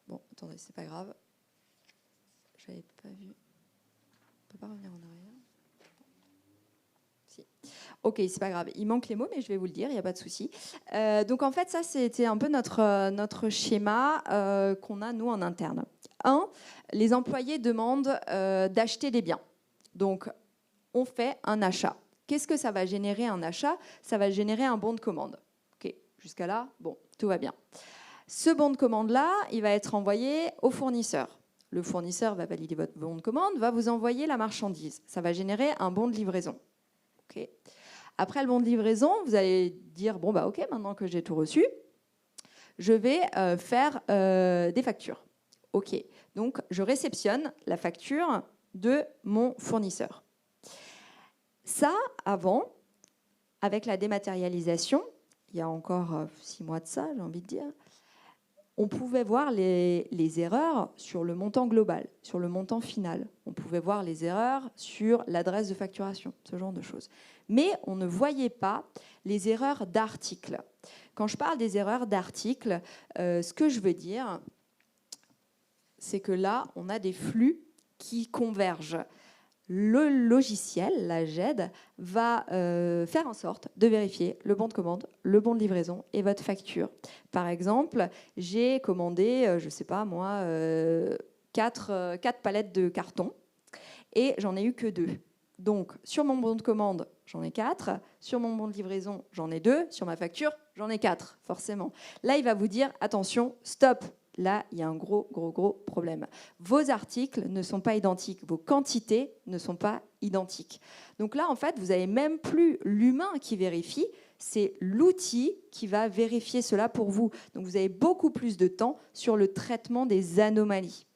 Bon, attendez, c'est pas grave. Je n'avais pas vu. On ne peut pas revenir en arrière. Ok, c'est pas grave. Il manque les mots, mais je vais vous le dire, il n'y a pas de souci. Donc en fait, ça, c'était un peu notre schéma qu'on a, nous, en interne. 1, les employés demandent d'acheter des biens. Donc, on fait un achat. Qu'est-ce que ça va générer, un achat? Ça va générer un bon de commande. Ok, jusqu'à là, bon, tout va bien. Ce bon de commande-là, il va être envoyé au fournisseur. Le fournisseur va valider votre bon de commande, va vous envoyer la marchandise. Ça va générer un bon de livraison. Ok. Après le bon de livraison, vous allez dire, bon, bah ok, maintenant que j'ai tout reçu, je vais faire des factures. Ok, donc je réceptionne la facture de mon fournisseur. Ça, avant, avec la dématérialisation, il y a encore 6 mois de ça, j'ai envie de dire, on pouvait voir les erreurs sur le montant global, sur le montant final. On pouvait voir les erreurs sur l'adresse de facturation, ce genre de choses. Mais on ne voyait pas les erreurs d'articles. Quand je parle des erreurs d'articles, ce que je veux dire, c'est que là, on a des flux qui convergent. Le logiciel, la GED, va faire en sorte de vérifier le bon de commande, le bon de livraison et votre facture. Par exemple, j'ai commandé, je ne sais pas moi, 4 palettes de carton et j'en ai eu que 2. Donc, sur mon bon de commande, j'en ai 4. Sur mon bon de livraison, j'en ai 2. Sur ma facture, j'en ai 4, forcément. Là, il va vous dire, attention, stop. Là, il y a un gros problème. Vos articles ne sont pas identiques. Vos quantités ne sont pas identiques. Donc là, en fait, vous n'avez même plus l'humain qui vérifie. C'est l'outil qui va vérifier cela pour vous. Donc, vous avez beaucoup plus de temps sur le traitement des anomalies.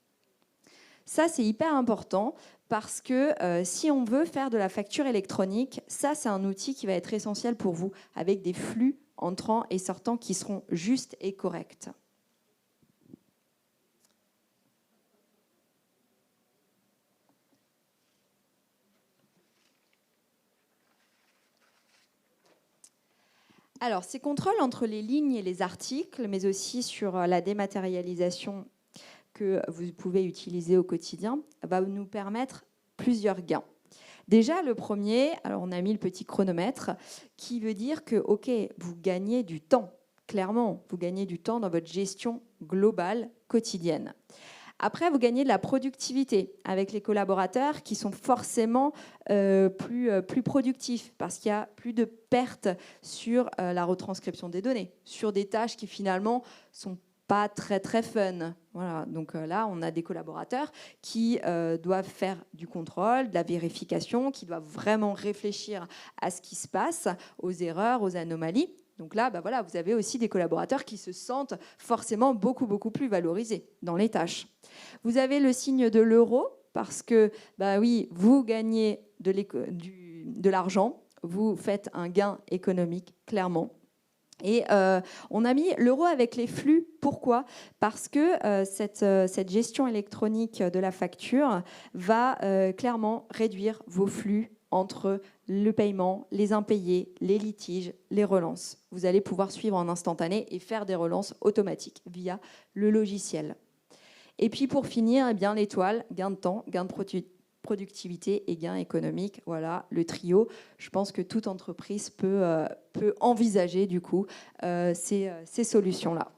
Ça, c'est hyper important parce que si on veut faire de la facture électronique, ça, c'est un outil qui va être essentiel pour vous, avec des flux entrants et sortants qui seront justes et corrects. Alors, ces contrôles entre les lignes et les articles, mais aussi sur la dématérialisation que vous pouvez utiliser au quotidien, va nous permettre plusieurs gains. Déjà, le premier, alors on a mis le petit chronomètre, qui veut dire que, ok, vous gagnez du temps, clairement, vous gagnez du temps dans votre gestion globale quotidienne. Après, vous gagnez de la productivité avec les collaborateurs qui sont forcément plus productifs parce qu'il y a plus de pertes sur la retranscription des données, sur des tâches qui finalement sont pas très fun. Voilà. Donc là, on a des collaborateurs qui doivent faire du contrôle, de la vérification, qui doivent vraiment réfléchir à ce qui se passe, aux erreurs, aux anomalies. Donc là, voilà, vous avez aussi des collaborateurs qui se sentent forcément beaucoup plus valorisés dans les tâches. Vous avez le signe de l'euro parce que, oui, vous gagnez de l'argent, vous faites un gain économique, clairement. Et on a mis l'euro avec les flux. Pourquoi? Parce que cette gestion électronique de la facture va clairement réduire vos flux entre le paiement, les impayés, les litiges, les relances. Vous allez pouvoir suivre en instantané et faire des relances automatiques via le logiciel. Et puis pour finir, eh bien, l'étoile, gain de temps, gain de productivité et gain économique. Voilà, le trio. Je pense que toute entreprise peut envisager du coup ces solutions-là.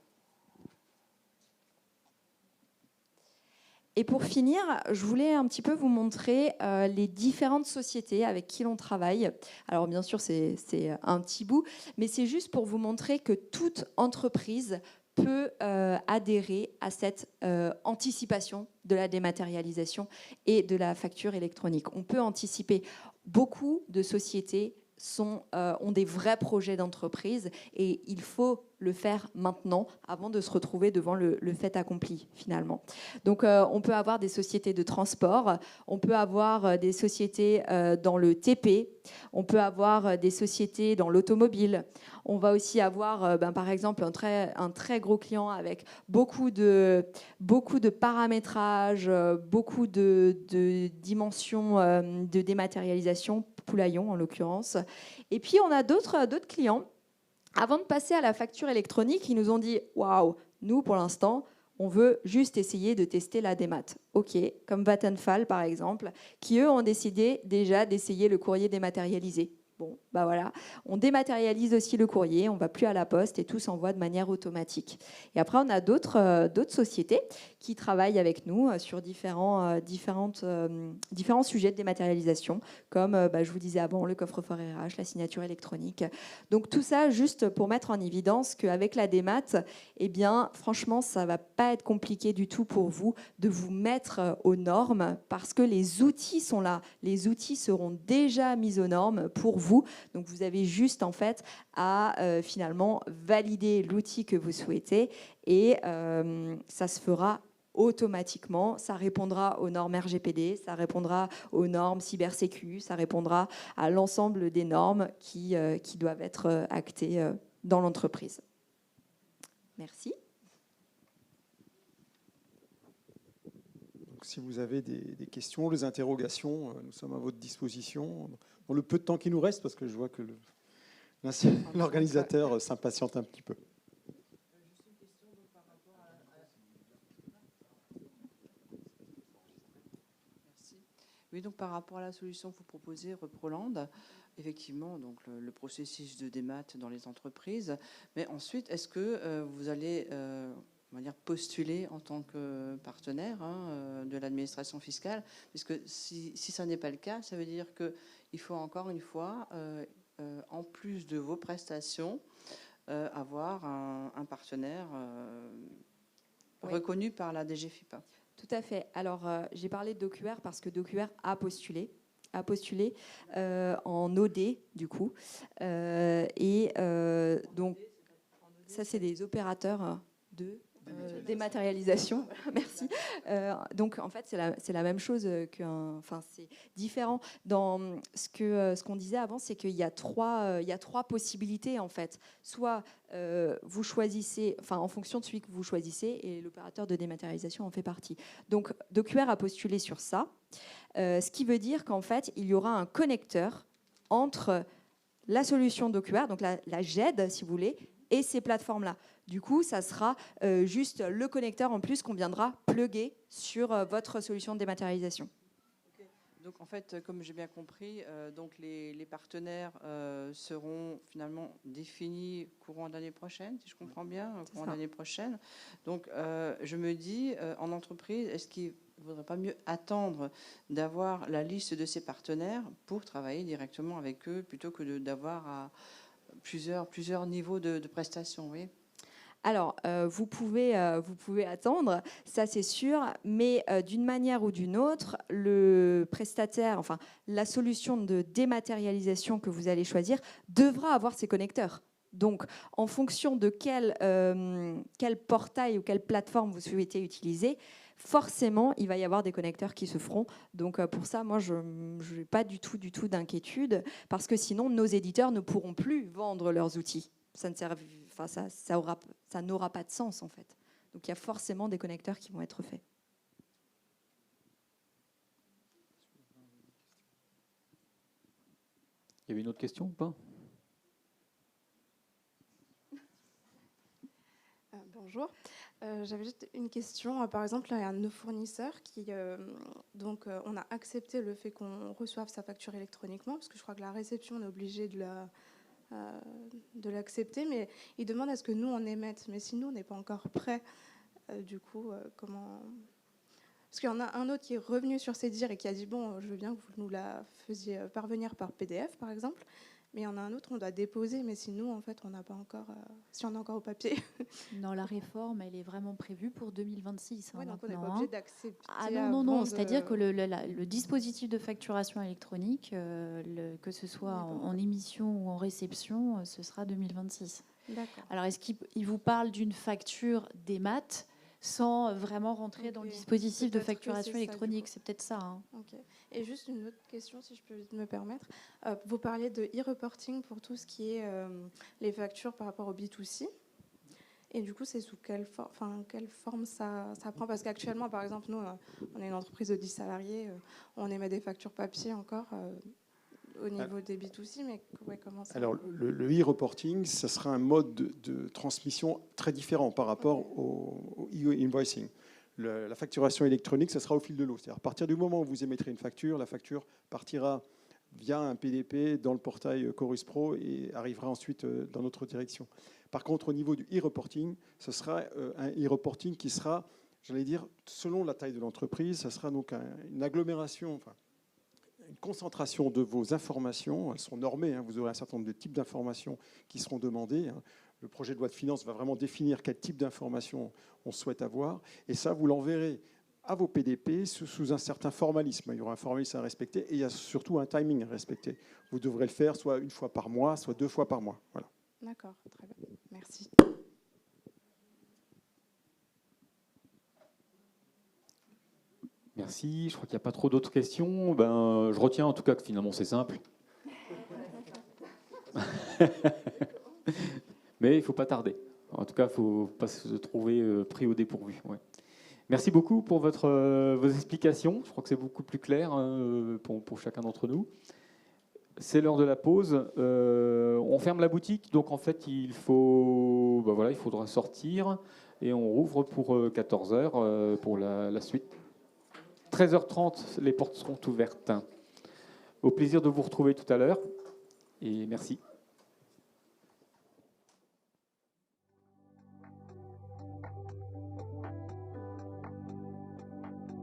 Et pour finir, je voulais un petit peu vous montrer les différentes sociétés avec qui l'on travaille. Alors bien sûr, c'est un petit bout, mais c'est juste pour vous montrer que toute entreprise peut adhérer à cette anticipation de la dématérialisation et de la facture électronique. On peut anticiper. Beaucoup de sociétés ont des vrais projets d'entreprise et il faut le faire maintenant avant de se retrouver devant le fait accompli finalement. Donc on peut avoir des sociétés de transport, on peut avoir des sociétés dans le TP, on peut avoir des sociétés dans l'automobile. On va aussi avoir par exemple un très gros client avec beaucoup de paramétrage, beaucoup de dimensions de dématérialisation, Poulaillon en l'occurrence. Et puis on a d'autres clients. Avant de passer à la facture électronique, ils nous ont dit « Waouh, nous, pour l'instant, on veut juste essayer de tester la démat. » OK, comme Vattenfall, par exemple, qui, eux, ont décidé déjà d'essayer le courrier dématérialisé. Bon, bah voilà, on dématérialise aussi le courrier, on ne va plus à la poste et tout s'envoie de manière automatique. Et après, on a d'autres sociétés qui travaillent avec nous sur différents sujets de dématérialisation, comme je vous disais avant, le coffre-fort RH, la signature électronique. Donc tout ça, juste pour mettre en évidence qu'avec la démat, eh bien, franchement, ça ne va pas être compliqué du tout pour vous de vous mettre aux normes parce que les outils sont là. Les outils seront déjà mis aux normes pour vous. Donc vous avez juste en fait à finalement valider l'outil que vous souhaitez et ça se fera automatiquement. Ça répondra aux normes RGPD, ça répondra aux normes cybersécu, ça répondra à l'ensemble des normes qui doivent être actées dans l'entreprise. Merci. Donc, si vous avez des questions, des interrogations, nous sommes à votre disposition. Dans le peu de temps qui nous reste, parce que je vois que l'organisateur s'impatiente un petit peu. Juste une question donc, par rapport Merci. Oui, donc par rapport à la solution que vous proposez, Reproland, effectivement, donc le processus de démat dans les entreprises. Mais ensuite, est-ce que vous allez on va dire postuler en tant que partenaire de l'administration fiscale? Parce que si ça n'est pas le cas, ça veut dire qu'il faut encore une fois, en plus de vos prestations, avoir un partenaire reconnu par la DGFiP. Tout à fait. Alors, j'ai parlé de DocuWare parce que DocuWare a postulé en OD, du coup. Donc, ça, c'est des opérateurs de dématérialisation. Merci. Donc, en fait, c'est la même chose qu'un... Enfin, c'est différent. Dans ce qu'on disait avant, c'est qu'il y a trois possibilités, en fait. Soit vous choisissez, enfin, en fonction de celui que vous choisissez, et l'opérateur de dématérialisation en fait partie. Donc, DocuWare a postulé sur ça, ce qui veut dire qu'en fait, il y aura un connecteur entre la solution DocuWare, donc la GED, si vous voulez, et ces plateformes-là. Du coup, ça sera juste le connecteur en plus qu'on viendra plugger sur votre solution de dématérialisation. Okay. Donc, en fait, comme j'ai bien compris, donc les partenaires seront finalement définis courant d'année prochaine, si je comprends bien, courant d'année prochaine. Donc, je me dis, en entreprise, est-ce qu'il ne vaudrait pas mieux attendre d'avoir la liste de ces partenaires pour travailler directement avec eux plutôt que d'avoir plusieurs niveaux de prestations, oui? Alors, vous pouvez attendre, ça c'est sûr, mais d'une manière ou d'une autre, le prestataire, enfin la solution de dématérialisation que vous allez choisir devra avoir ses connecteurs. Donc, en fonction de quel portail ou quelle plateforme vous souhaitez utiliser, forcément, il va y avoir des connecteurs qui se feront. Donc, pour ça, moi, je n'ai pas du tout d'inquiétude, parce que sinon, nos éditeurs ne pourront plus vendre leurs outils. Ça ne sert, enfin, ça n'aura pas de sens, en fait. Donc, il y a forcément des connecteurs qui vont être faits. Il y avait une autre question ou pas? Bonjour. J'avais juste une question. Par exemple, il y a un de nos fournisseurs qui... on a accepté le fait qu'on reçoive sa facture électroniquement, parce que je crois que la réception, on est obligé de l'accepter, mais il demande à ce que nous, on émette. Mais si nous, on n'est pas encore prêt, du coup, comment... Parce qu'il y en a un autre qui est revenu sur ses dires et qui a dit, bon, je veux bien que vous nous la faisiez parvenir par PDF, par exemple. Mais il y en a un autre, on doit déposer, mais si nous, en fait, on n'a pas encore, si on est encore au papier. Non, la réforme, elle est vraiment prévue pour 2026. Ouais, donc on n'est maintenant, pas hein. obligé d'accepter. Ah non. C'est-à-dire que le dispositif de facturation électronique, que ce soit en émission ou en réception, ce sera 2026. D'accord. Alors, est-ce qu'il vous parle d'une facture des maths sans vraiment rentrer dans le dispositif de Peut-être que facturation c'est ça, du électronique? coup. C'est peut-être ça, hein. Ok. Et juste une autre question, si je peux me permettre. Vous parliez de e-reporting pour tout ce qui est les factures par rapport au B2C. Et du coup, c'est sous quelle forme ça prend? Parce qu'actuellement, par exemple, nous, on est une entreprise de 10 salariés, on émet des factures papier encore au niveau des B2C, mais comment ça? Alors, le e-reporting, ça sera un mode de transmission très différent par rapport au e-invoicing. La facturation électronique, ça sera au fil de l'eau. C'est-à-dire, à partir du moment où vous émettrez une facture, la facture partira via un PDP dans le portail Chorus Pro et arrivera ensuite dans notre direction. Par contre, au niveau du e-reporting, ce sera un e-reporting qui sera, j'allais dire, selon la taille de l'entreprise, ça sera donc une agglomération, enfin, une concentration de vos informations. Elles sont normées, hein, vous aurez un certain nombre de types d'informations qui seront demandées, hein. Le projet de loi de finances va vraiment définir quel type d'informations on souhaite avoir. Et ça, vous l'enverrez à vos PDP sous un certain formalisme. Il y aura un formalisme à respecter et il y a surtout un timing à respecter. Vous devrez le faire soit une fois par mois, soit 2 fois par mois. Voilà. D'accord, très bien. Merci. Merci. Je crois qu'il n'y a pas trop d'autres questions. Je retiens en tout cas que finalement c'est simple. Mais il ne faut pas tarder. En tout cas, il ne faut pas se trouver pris au dépourvu. Ouais. Merci beaucoup pour vos explications. Je crois que c'est beaucoup plus clair pour chacun d'entre nous. C'est l'heure de la pause. On ferme la boutique, donc en fait, il faudra sortir et on rouvre pour 14h pour la suite. 13h30, les portes seront ouvertes. Au plaisir de vous retrouver tout à l'heure et merci.